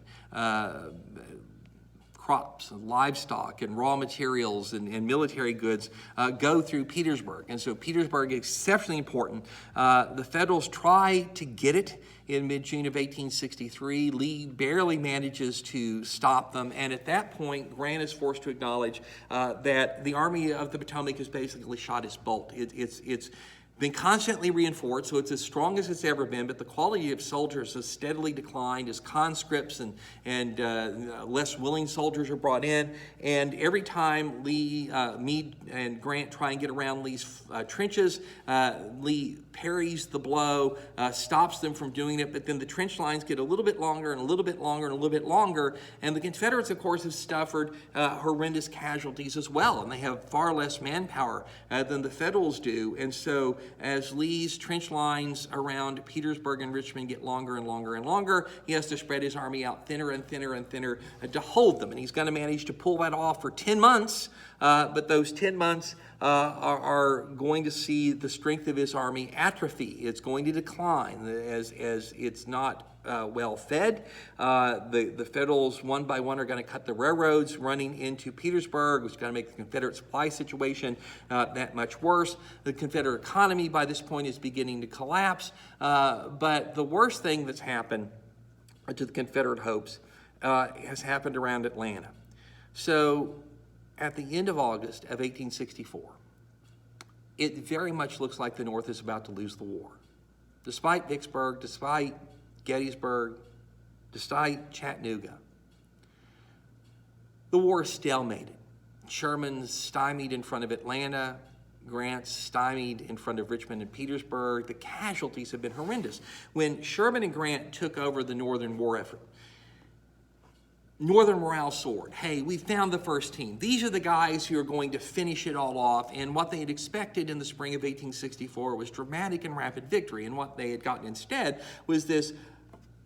crops and livestock and raw materials and military goods go through Petersburg. And so Petersburg is exceptionally important. The Federals try to get it in mid-June of 1863. Lee barely manages to stop them. And at that point, Grant is forced to acknowledge that the Army of the Potomac has basically shot its bolt. It's been constantly reinforced, so it's as strong as it's ever been, but the quality of soldiers has steadily declined as conscripts and less willing soldiers are brought in. And every time Lee, Meade, and Grant try and get around Lee's trenches, Lee parries the blow, stops them from doing it, but then the trench lines get a little bit longer and a little bit longer and a little bit longer, and the Confederates, of course, have suffered horrendous casualties as well, and they have far less manpower than the Federals do. And so as Lee's trench lines around Petersburg and Richmond get longer and longer and longer, he has to spread his army out thinner and thinner and thinner to hold them. And he's going to manage to pull that off for 10 months, but those 10 months are going to see the strength of his army atrophy. It's going to decline as it's not well fed. The Federals, one by one, are going to cut the railroads running into Petersburg, which is going to make the Confederate supply situation that much worse. The Confederate economy by this point is beginning to collapse. But the worst thing that's happened to the Confederate hopes has happened around Atlanta. So at the end of August of 1864, it very much looks like the North is about to lose the war. Despite Vicksburg, despite Gettysburg, despite Chattanooga, the war is stalemated. Sherman's stymied in front of Atlanta, Grant's stymied in front of Richmond and Petersburg. The casualties have been horrendous. When Sherman and Grant took over the Northern war effort, Northern morale soared. Hey, we found the first team. These are the guys who are going to finish it all off. And what they had expected in the spring of 1864 was dramatic and rapid victory. And what they had gotten instead was this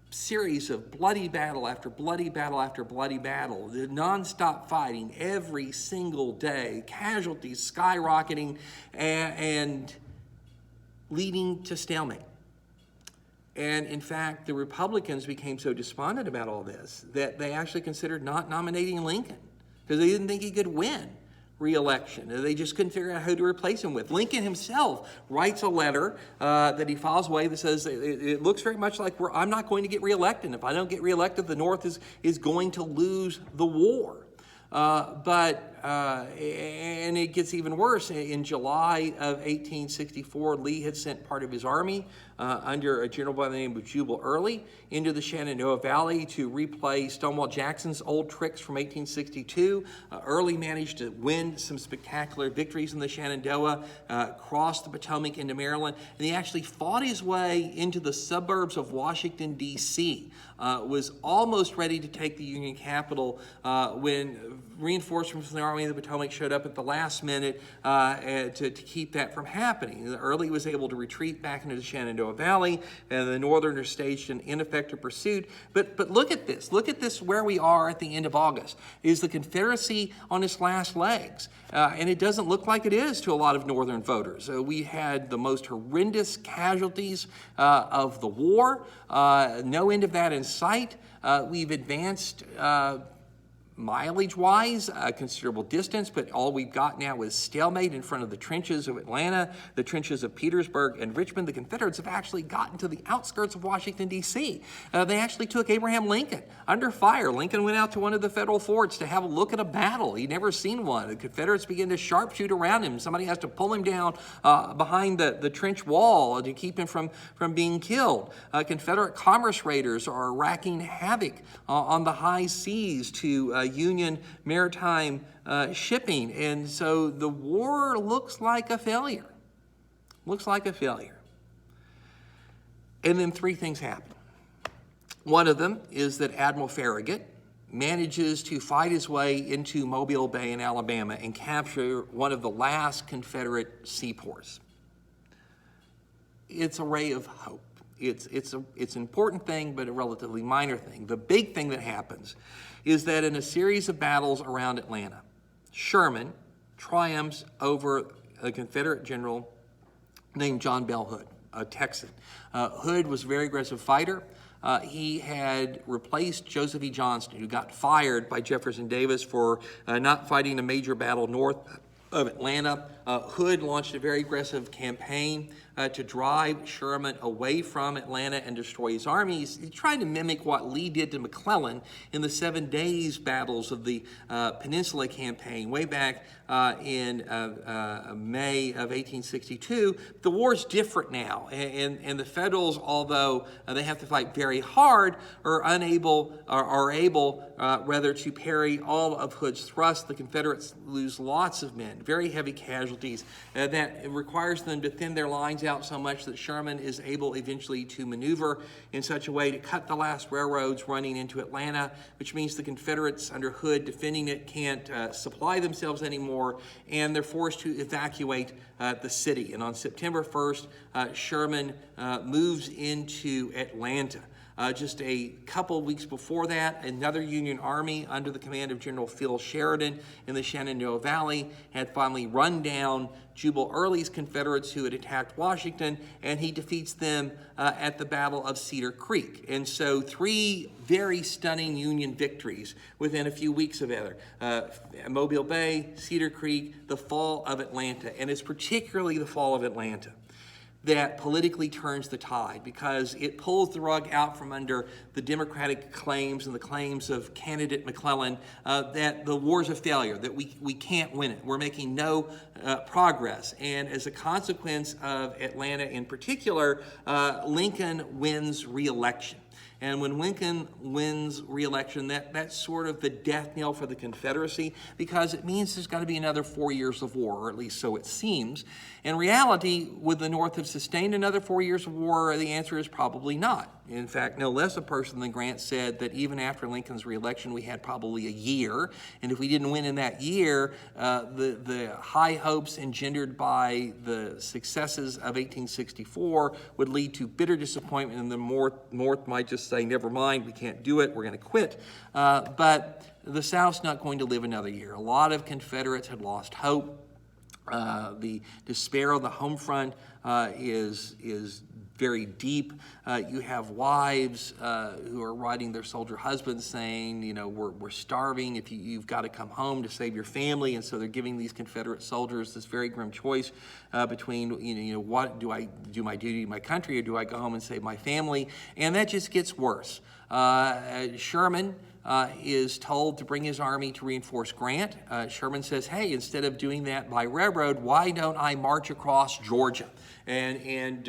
series of bloody battle after bloody battle after bloody battle, the nonstop fighting every single day, casualties skyrocketing and leading to stalemate. And in fact, the Republicans became so despondent about all this that they actually considered not nominating Lincoln because they didn't think he could win re-election. They just couldn't figure out who to replace him with. Lincoln himself writes a letter that he files away that says it looks very much like I'm not going to get reelected. If I don't get reelected, the North is going to lose the war. And it gets even worse. In July of 1864, Lee had sent part of his army under a general by the name of Jubal Early into the Shenandoah Valley to replay Stonewall Jackson's old tricks from 1862. Early managed to win some spectacular victories in the Shenandoah, crossed the Potomac into Maryland, and he actually fought his way into the suburbs of Washington, D.C., was almost ready to take the Union capital when reinforcements from the Army of the Potomac showed up at the last minute to keep that from happening. Early was able to retreat back into the Shenandoah Valley, and the Northerners staged an ineffective pursuit. But look at this. Look at this where we are at the end of August. Is the Confederacy on its last legs? And it doesn't look like it is to a lot of Northern voters. We had the most horrendous casualties of the war. No end of that in sight. We've advanced mileage-wise, a considerable distance, but all we've got now is stalemate in front of the trenches of Atlanta, the trenches of Petersburg and Richmond. The Confederates have actually gotten to the outskirts of Washington, D.C. They actually took Abraham Lincoln under fire. Lincoln went out to one of the Federal forts to have a look at a battle. He'd never seen one. The Confederates began to sharpshoot around him. Somebody has to pull him down behind the trench wall to keep him from being killed. Confederate commerce raiders are wreaking havoc on the high seas to Union maritime shipping. And so the war looks like a failure. Looks like a failure. And then three things happen. One of them is that Admiral Farragut manages to fight his way into Mobile Bay in Alabama and capture one of the last Confederate seaports. It's a ray of hope. It's an important thing, but a relatively minor thing. The big thing that happens is that in a series of battles around Atlanta, Sherman triumphs over a Confederate general named John Bell Hood, a Texan. Hood was a very aggressive fighter. He had replaced Joseph E. Johnston, who got fired by Jefferson Davis for not fighting a major battle north of Atlanta. Hood launched a very aggressive campaign to drive Sherman away from Atlanta and destroy his army. He's trying to mimic what Lee did to McClellan in the 7 days battles of the Peninsula Campaign way back in May of 1862. The war's different now, and the Federals, although they have to fight very hard, are able to parry all of Hood's thrusts. The Confederates lose lots of men, very heavy casualties. That requires them to thin their lines out so much that Sherman is able eventually to maneuver in such a way to cut the last railroads running into Atlanta, which means the Confederates under Hood defending it can't supply themselves anymore, and they're forced to evacuate the city. And on September 1st, Sherman moves into Atlanta. Just a couple weeks before that, another Union army under the command of General Phil Sheridan in the Shenandoah Valley had finally run down Jubal Early's Confederates who had attacked Washington, and he defeats them at the Battle of Cedar Creek. And so 3 very stunning Union victories within a few weeks of each other. Mobile Bay, Cedar Creek, the fall of Atlanta, and it's particularly the fall of Atlanta that politically turns the tide, because it pulls the rug out from under the Democratic claims and the claims of candidate McClellan that the war's a failure, that we can't win it. We're making no progress. And as a consequence of Atlanta in particular, Lincoln wins re-election. And when Lincoln wins re-election, that's sort of the death knell for the Confederacy, because it means there's got to be another 4 years of war, or at least so it seems. In reality, would the North have sustained another 4 years of war? The answer is probably not. In fact, no less a person than Grant said that even after Lincoln's re-election, we had probably a year. And if we didn't win in that year, the high hopes engendered by the successes of 1864 would lead to bitter disappointment, and the North might just say, never mind, we can't do it, we're going to quit. But the South's not going to live another year. A lot of Confederates had lost hope. The despair on the home front is very deep. You have wives who are writing their soldier husbands saying, you know, we're starving. If you've got to come home to save your family, and so they're giving these Confederate soldiers this very grim choice between, what do I do my duty to my country, or do I go home and save my family? And that just gets worse. Sherman is told to bring his army to reinforce Grant. Sherman says, hey, instead of doing that by railroad, why don't I march across Georgia and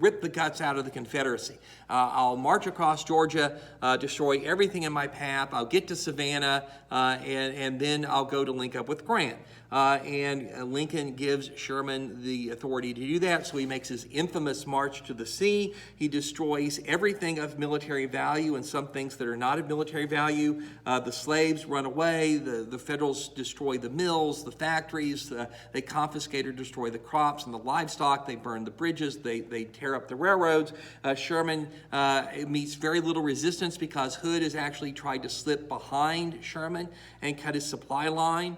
rip the guts out of the Confederacy? I'll march across Georgia, destroy everything in my path. I'll get to Savannah, and then I'll go to link up with Grant. And Lincoln gives Sherman the authority to do that, so he makes his infamous march to the sea. He destroys everything of military value and some things that are not of military value. The slaves run away. The Federals destroy the mills, the factories. They confiscate or destroy the crops and the livestock. They burn the bridges. They tear up the railroads. Sherman meets very little resistance because Hood has actually tried to slip behind Sherman and cut his supply line.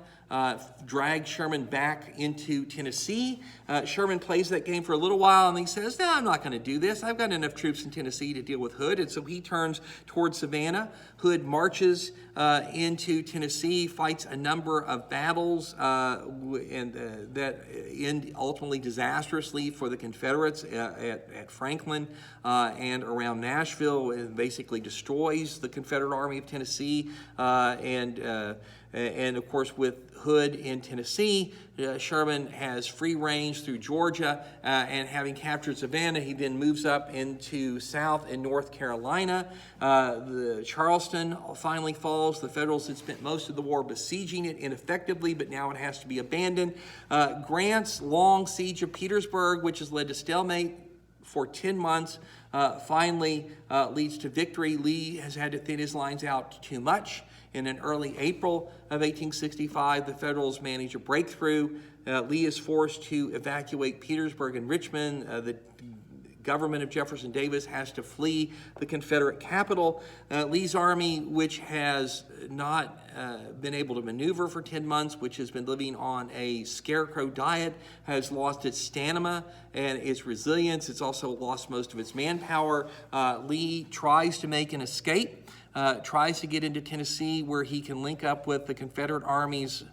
Drag Sherman back into Tennessee. Sherman plays that game for a little while, and he says, no, I'm not going to do this. I've got enough troops in Tennessee to deal with Hood. And so he turns towards Savannah. Hood marches into Tennessee, fights a number of battles, and that end ultimately disastrously for the Confederates at Franklin and around Nashville. It basically destroys the Confederate Army of Tennessee, and of course, with Hood in Tennessee, Sherman has free range through Georgia, and having captured Savannah, he then moves up into South and North Carolina. The Charleston finally falls. The Federals had spent most of the war besieging it ineffectively, but now it has to be abandoned. Grant's long siege of Petersburg, which has led to stalemate for 10 months, finally leads to victory. Lee has had to thin his lines out too much. In early April of 1865, the Federals manage a breakthrough. Lee is forced to evacuate Petersburg and Richmond. The government of Jefferson Davis has to flee the Confederate capital. Lee's army, which has not been able to maneuver for 10 months, which has been living on a scarecrow diet, has lost its stamina and its resilience. It's also lost most of its manpower. Lee tries to make an escape. tries to get into Tennessee where he can link up with the Confederate armies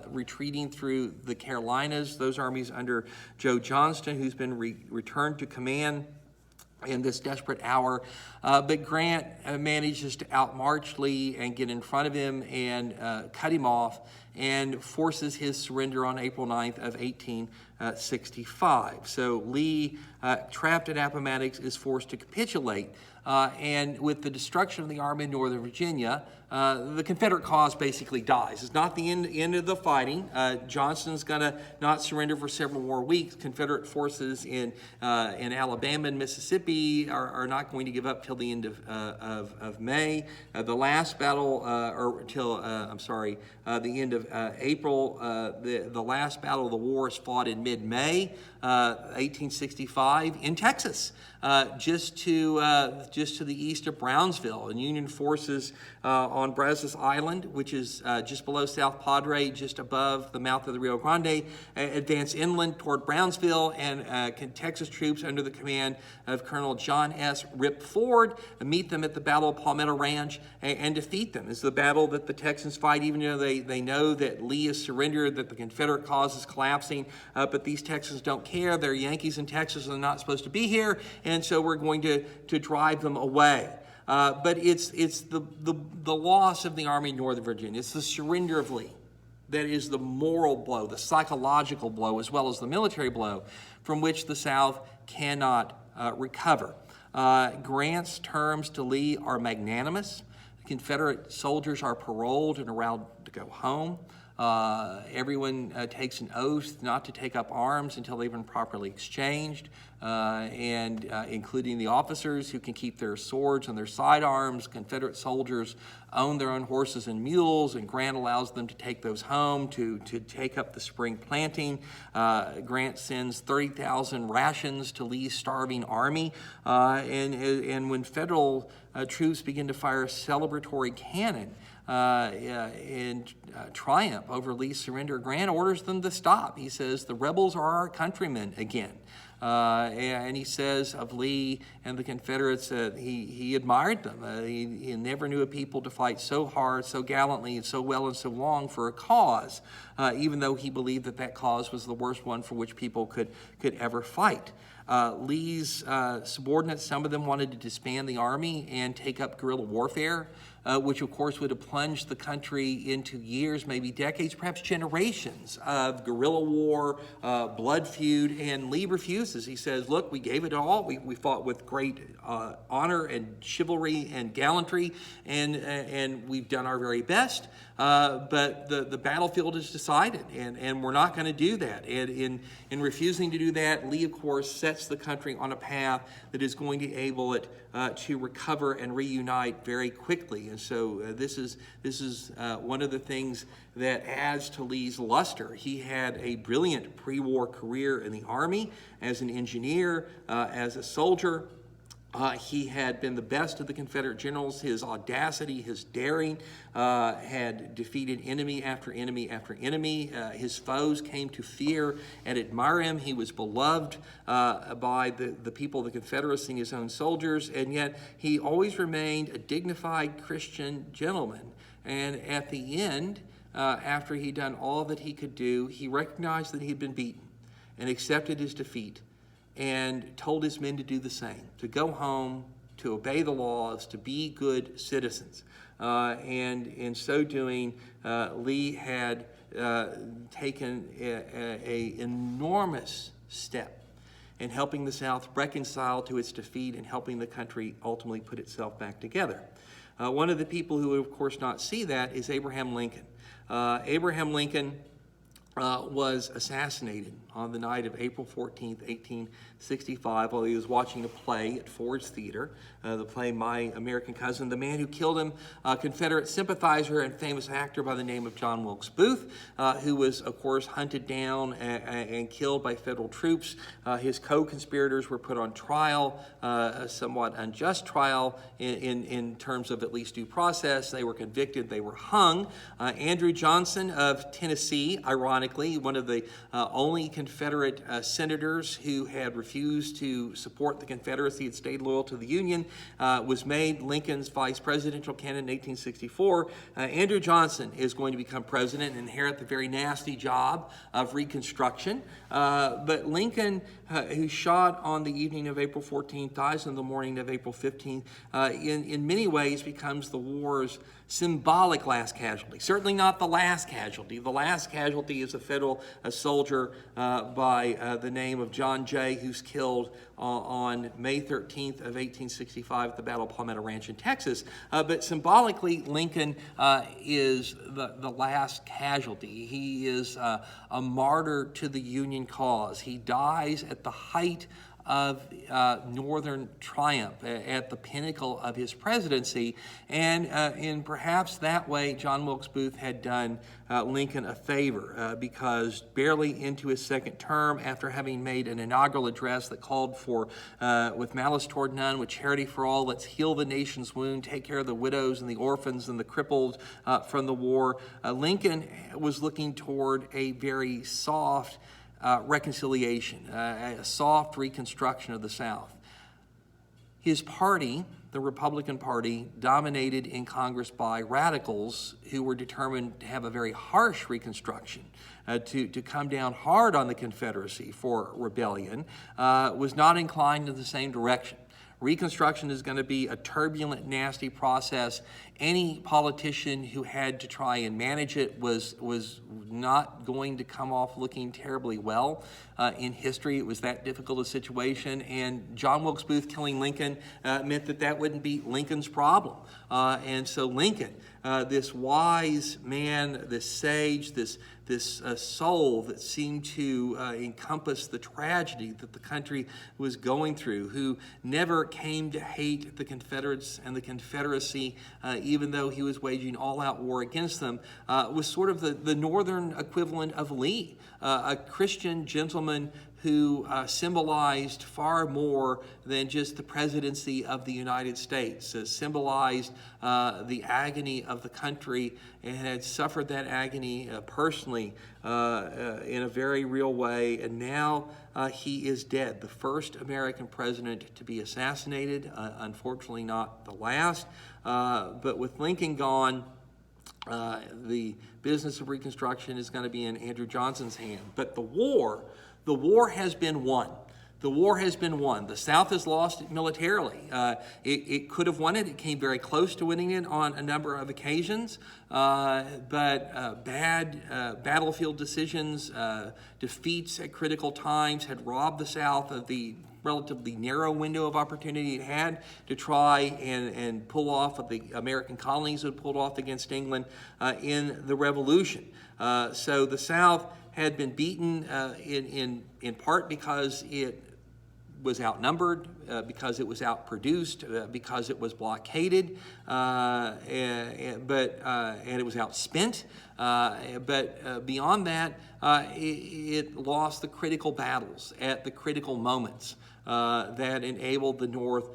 retreating through the Carolinas, those armies under Joe Johnston, who's been returned to command in this desperate hour. But Grant manages to outmarch Lee and get in front of him and cut him off and forces his surrender on April 9th of 1865. So Lee, trapped at Appomattox, is forced to capitulate. And with the destruction of the Army in Northern Virginia, the Confederate cause basically dies. It's not the end of the fighting. Johnston's going to not surrender for several more weeks. Confederate forces in Alabama and Mississippi are not going to give up till the end of May. The last battle, the end of April. The last battle of the war is fought in mid-May, 1865, in Texas, just to the east of Brownsville. And Union forces on Brazos Island, which is just below South Padre, just above the mouth of the Rio Grande, advance inland toward Brownsville, and Texas troops under the command of Colonel John S. Rip Ford meet them at the Battle of Palmetto Ranch and defeat them. It's the battle that the Texans fight, even though they know that Lee has surrendered, that the Confederate cause is collapsing, but these Texans don't care. They're Yankees in Texas, and they're not supposed to be here, and so we're going to drive them away. But it's the loss of the Army in Northern Virginia. It's the surrender of Lee that is the moral blow, the psychological blow, as well as the military blow, from which the South cannot recover. Grant's terms to Lee are magnanimous. Confederate soldiers are paroled and allowed to go home. Everyone takes an oath not to take up arms until they've been properly exchanged, and including the officers who can keep their swords and their sidearms. Confederate soldiers own their own horses and mules, and Grant allows them to take those home to take up the spring planting. Grant sends 30,000 rations to Lee's starving army, and when Federal troops begin to fire celebratory cannon in triumph over Lee's surrender, Grant orders them to stop. He says, "The rebels are our countrymen again." And he says of Lee and the Confederates, he admired them. He never knew a people to fight so hard, so gallantly, and so well and so long for a cause, even though he believed that cause was the worst one for which people could ever fight. Lee's subordinates, some of them wanted to disband the army and take up guerrilla warfare, which of course would have plunged the country into years, maybe decades, perhaps generations of guerrilla war, blood feud, and Lee refuses. He says, look, we gave it all. We fought with great honor and chivalry and gallantry, and we've done our very best. But the battlefield is decided, and we're not going to do that. And in refusing to do that, Lee, of course, sets the country on a path that is going to enable it to recover and reunite very quickly. And so this is one of the things that adds to Lee's luster. He had a brilliant pre-war career in the Army as an engineer, as a soldier. He had been the best of the Confederate generals. His audacity, his daring had defeated enemy after enemy after enemy. His foes came to fear and admire him. He was beloved by the people of the Confederacy, his own soldiers, and yet he always remained a dignified Christian gentleman. And at the end, after he'd done all that he could do, he recognized that he had been beaten and accepted his defeat, and told his men to do the same, to go home, to obey the laws, to be good citizens. And in so doing, Lee had taken an enormous step in helping the South reconcile to its defeat and helping the country ultimately put itself back together. One of the people who would, of course, not see that is Abraham Lincoln. Abraham Lincoln was assassinated on the night of April 14th, 1865, while he was watching a play at Ford's Theater, the play My American Cousin. The man who killed him, a Confederate sympathizer and famous actor by the name of John Wilkes Booth, who was, of course, hunted down and killed by Federal troops. His co-conspirators were put on trial, a somewhat unjust trial in terms of at least due process. They were convicted. They were hung. Andrew Johnson of Tennessee, ironically, ironically, one of the only Confederate senators who had refused to support the Confederacy, had stayed loyal to the Union, was made Lincoln's vice presidential candidate in 1864. Andrew Johnson is going to become president and inherit the very nasty job of Reconstruction. But Lincoln, who shot on the evening of April 14th, dies on the morning of April 15th, in many ways becomes the war's symbolic last casualty. Certainly not the last casualty. The last casualty is a Federal soldier by the name of John Jay, who's killed on May 13th of 1865 at the Battle of Palmetto Ranch in Texas. But symbolically, Lincoln is the last casualty. He is a martyr to the Union cause. He dies at the height of Northern triumph, at the pinnacle of his presidency, and in perhaps that way, John Wilkes Booth had done Lincoln a favor, because barely into his second term, after having made an inaugural address that called for, with malice toward none, with charity for all, let's heal the nation's wound, take care of the widows and the orphans and the crippled from the war, Lincoln was looking toward a very soft reconciliation, a soft reconstruction of the South. His party, the Republican Party, dominated in Congress by radicals who were determined to have a very harsh reconstruction, to come down hard on the Confederacy for rebellion, was not inclined in the same direction. Reconstruction is going to be a turbulent, nasty process. Any politician who had to try and manage it was not going to come off looking terribly well. In history, it was that difficult a situation, and John Wilkes Booth killing Lincoln meant that wouldn't be Lincoln's problem. And so Lincoln, this wise man, this sage, this soul that seemed to encompass the tragedy that the country was going through, who never came to hate the Confederates and the Confederacy, even though he was waging all-out war against them, was sort of the northern equivalent of Lee, a Christian gentleman who symbolized far more than just the presidency of the United States, symbolized the agony of the country, and had suffered that agony personally in a very real way. And now he is dead, the first American president to be assassinated, unfortunately not the last. But with Lincoln gone, the business of Reconstruction is going to be in Andrew Johnson's hand. But the war has been won. The war has been won. The South has lost it militarily. It could have won it. It came very close to winning it on a number of occasions, but bad battlefield decisions, defeats at critical times had robbed the South of the relatively narrow window of opportunity it had to try and pull off of the American colonies had pulled off against England in the Revolution. So the South had been beaten in part because it was outnumbered, because it was outproduced, because it was blockaded, and it was outspent. But beyond that, it lost the critical battles at the critical moments that enabled the North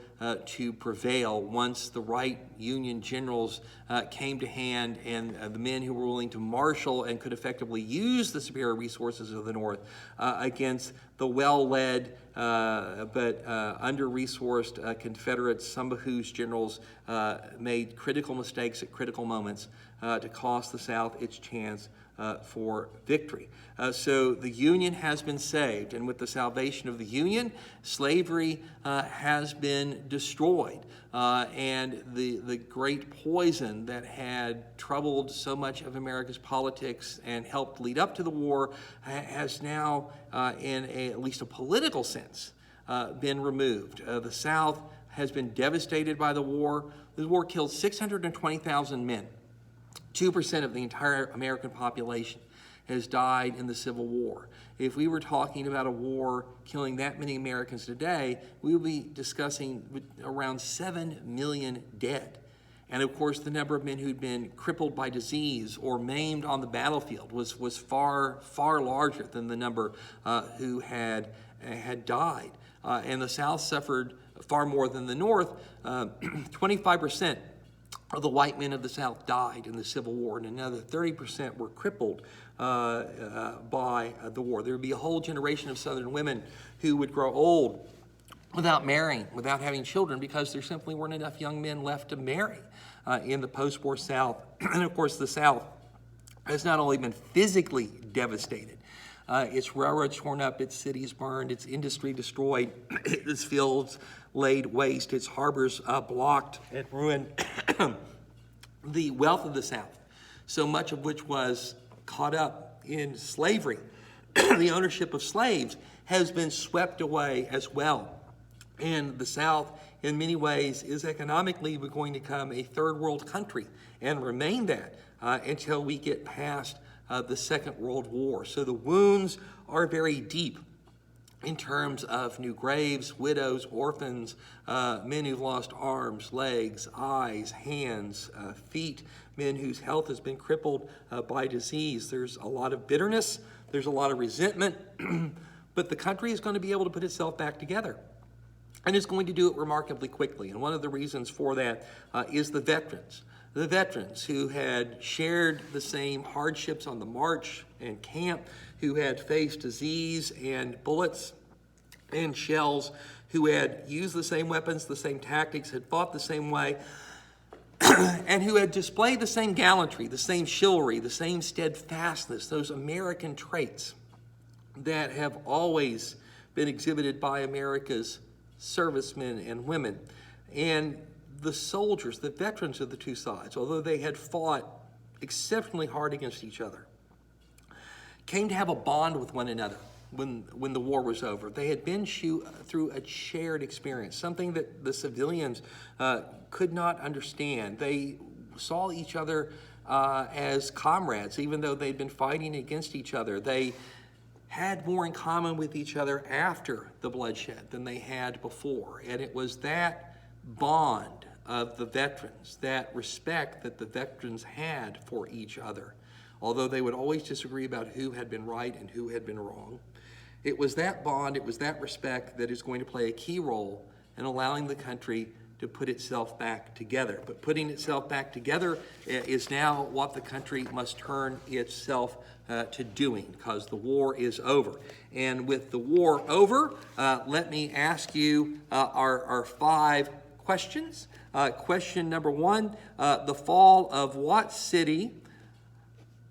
to prevail once the right Union generals came to hand, and the men who were willing to marshal and could effectively use the superior resources of the North against the well-led but under-resourced Confederates, some of whose generals made critical mistakes at critical moments to cost the South its chance for victory. So the Union has been saved, and with the salvation of the Union, slavery has been destroyed. And the great poison that had troubled so much of America's politics and helped lead up to the war has now, in at least a political sense, been removed. The South has been devastated by the war. The war killed 620,000 men. 2% of the entire American population has died in the Civil War. If we were talking about a war killing that many Americans today, we would be discussing around 7 million dead. And of course, the number of men who'd been crippled by disease or maimed on the battlefield was far, far larger than the number who had died. And the South suffered far more than the North. 25% of the white men of the South died in the Civil War, and another 30% were crippled by the war. There would be a whole generation of Southern women who would grow old without marrying, without having children, because there simply weren't enough young men left to marry in the post-war South. And of course, the South has not only been physically devastated, its railroads torn up, its cities burned, its industry destroyed, its fields laid waste, its harbors blocked and ruined. The wealth of the South, so much of which was caught up in slavery, the ownership of slaves, has been swept away as well. And the South, in many ways, is economically going to become a third world country and remain that until we get past the Second World War. So the wounds are very deep in terms of new graves, widows, orphans, men who've lost arms, legs, eyes, hands, feet, men whose health has been crippled by disease. There's a lot of bitterness, there's a lot of resentment, but the country is going to be able to put itself back together. And it's going to do it remarkably quickly. And one of the reasons for that is the veterans. The veterans who had shared the same hardships on the march and camp, who had faced disease and bullets and shells, who had used the same weapons, the same tactics, had fought the same way, and who had displayed the same gallantry, the same chivalry, the same steadfastness, those American traits that have always been exhibited by America's servicemen and women. And the soldiers, the veterans of the two sides, although they had fought exceptionally hard against each other, came to have a bond with one another when the war was over. They had been through a shared experience, something that the civilians could not understand. They saw each other as comrades, even though they'd been fighting against each other. They had more in common with each other after the bloodshed than they had before. And it was that bond of the veterans, that respect that the veterans had for each other, although they would always disagree about who had been right and who had been wrong. It was that bond, it was that respect that is going to play a key role in allowing the country to put itself back together. But putting itself back together is now what the country must turn itself to doing, because the war is over. And with the war over, let me ask you our 5 questions. Question number 1, the fall of what city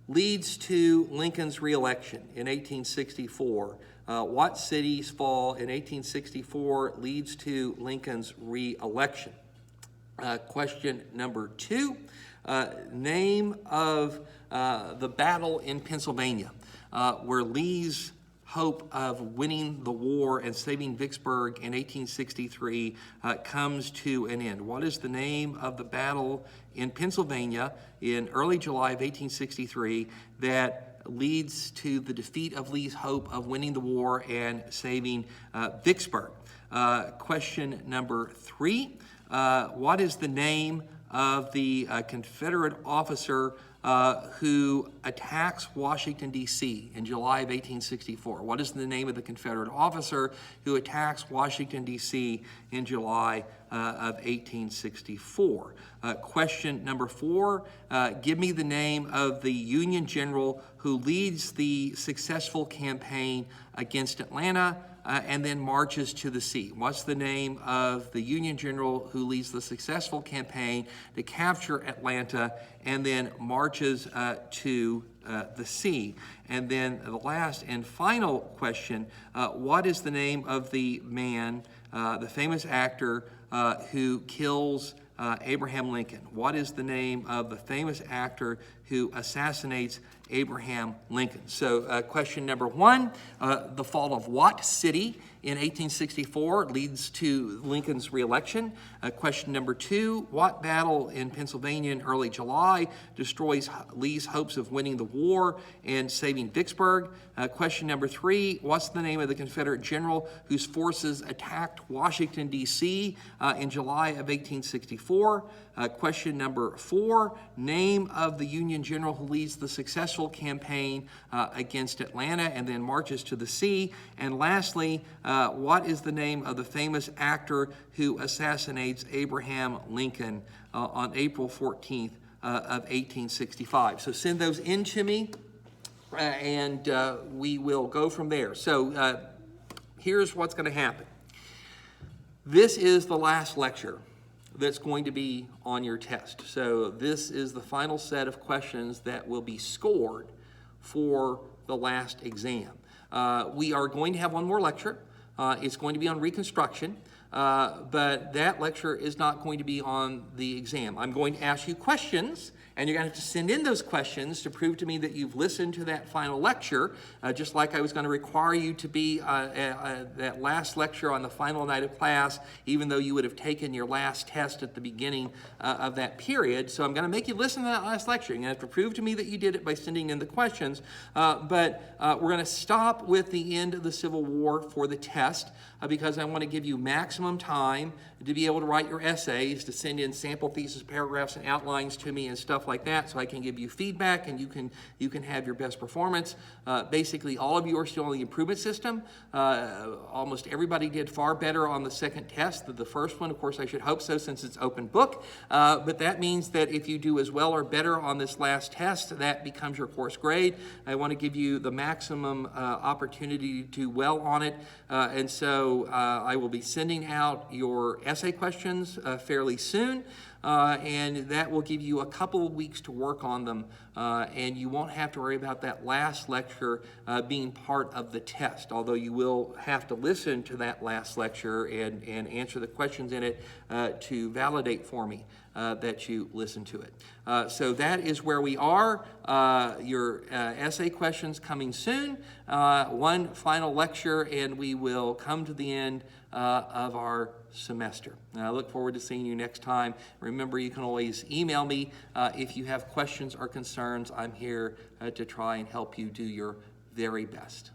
leads to Lincoln's reelection in 1864? What city's fall in 1864 leads to Lincoln's reelection? Question number 2, name of the battle in Pennsylvania where Lee's hope of winning the war and saving Vicksburg in 1863 comes to an end. What is the name of the battle in Pennsylvania in early July of 1863 that leads to the defeat of Lee's hope of winning the war and saving Vicksburg? Question number 3, what is the name of the Confederate officer who attacks Washington, D.C. in July of 1864? What is the name of the Confederate officer who attacks Washington, D.C. in July of 1864? Question number 4, give me the name of the Union general who leads the successful campaign against Atlanta and then marches to the sea. What's the name of the Union general who leads the successful campaign to capture Atlanta and then marches to the sea? And then the last and final question, what is the name of the man, the famous actor who kills Abraham Lincoln? What is the name of the famous actor who assassinates Abraham Lincoln? So question number 1, the fall of what city in 1864 leads to Lincoln's reelection? Question number 2, what battle in Pennsylvania in early July destroys Lee's hopes of winning the war and saving Vicksburg? Question number 3, what's the name of the Confederate general whose forces attacked Washington, D.C. In July of 1864? Question number 4, name of the Union general who leads the successful successful campaign against Atlanta and then marches to the sea? And lastly, what is the name of the famous actor who assassinates Abraham Lincoln on April 14th of 1865? So send those in to me, and we will go from there. So here's what's going to happen. This is the last lecture that's going to be on your test. So this is the final set of questions that will be scored for the last exam. We are going to have one more lecture. It's going to be on Reconstruction, but that lecture is not going to be on the exam. I'm going to ask you questions, and you're going to have to send in those questions to prove to me that you've listened to that final lecture, just like I was going to require you to be that last lecture on the final night of class, even though you would have taken your last test at the beginning of that period. So I'm going to make you listen to that last lecture. You're going to have to prove to me that you did it by sending in the questions. But we're going to stop with the end of the Civil War for the test because I want to give you maximum time to be able to write your essays, to send in sample thesis paragraphs and outlines to me and stuff like that, so I can give you feedback and you can have your best performance. Basically, all of you are still on the improvement system. Almost everybody did far better on the second test than the first one. Of course, I should hope so since it's open book. But that means that if you do as well or better on this last test, that becomes your course grade. I want to give you the maximum opportunity to do well on it. And so I will be sending out your essay questions fairly soon. And that will give you a couple of weeks to work on them, and you won't have to worry about that last lecture being part of the test, although you will have to listen to that last lecture and answer the questions in it to validate for me that you listened to it. So that is where we are. Your essay questions coming soon, one final lecture, and we will come to the end of our semester. I look forward to seeing you next time. Remember, you can always email me if you have questions or concerns. I'm here to try and help you do your very best.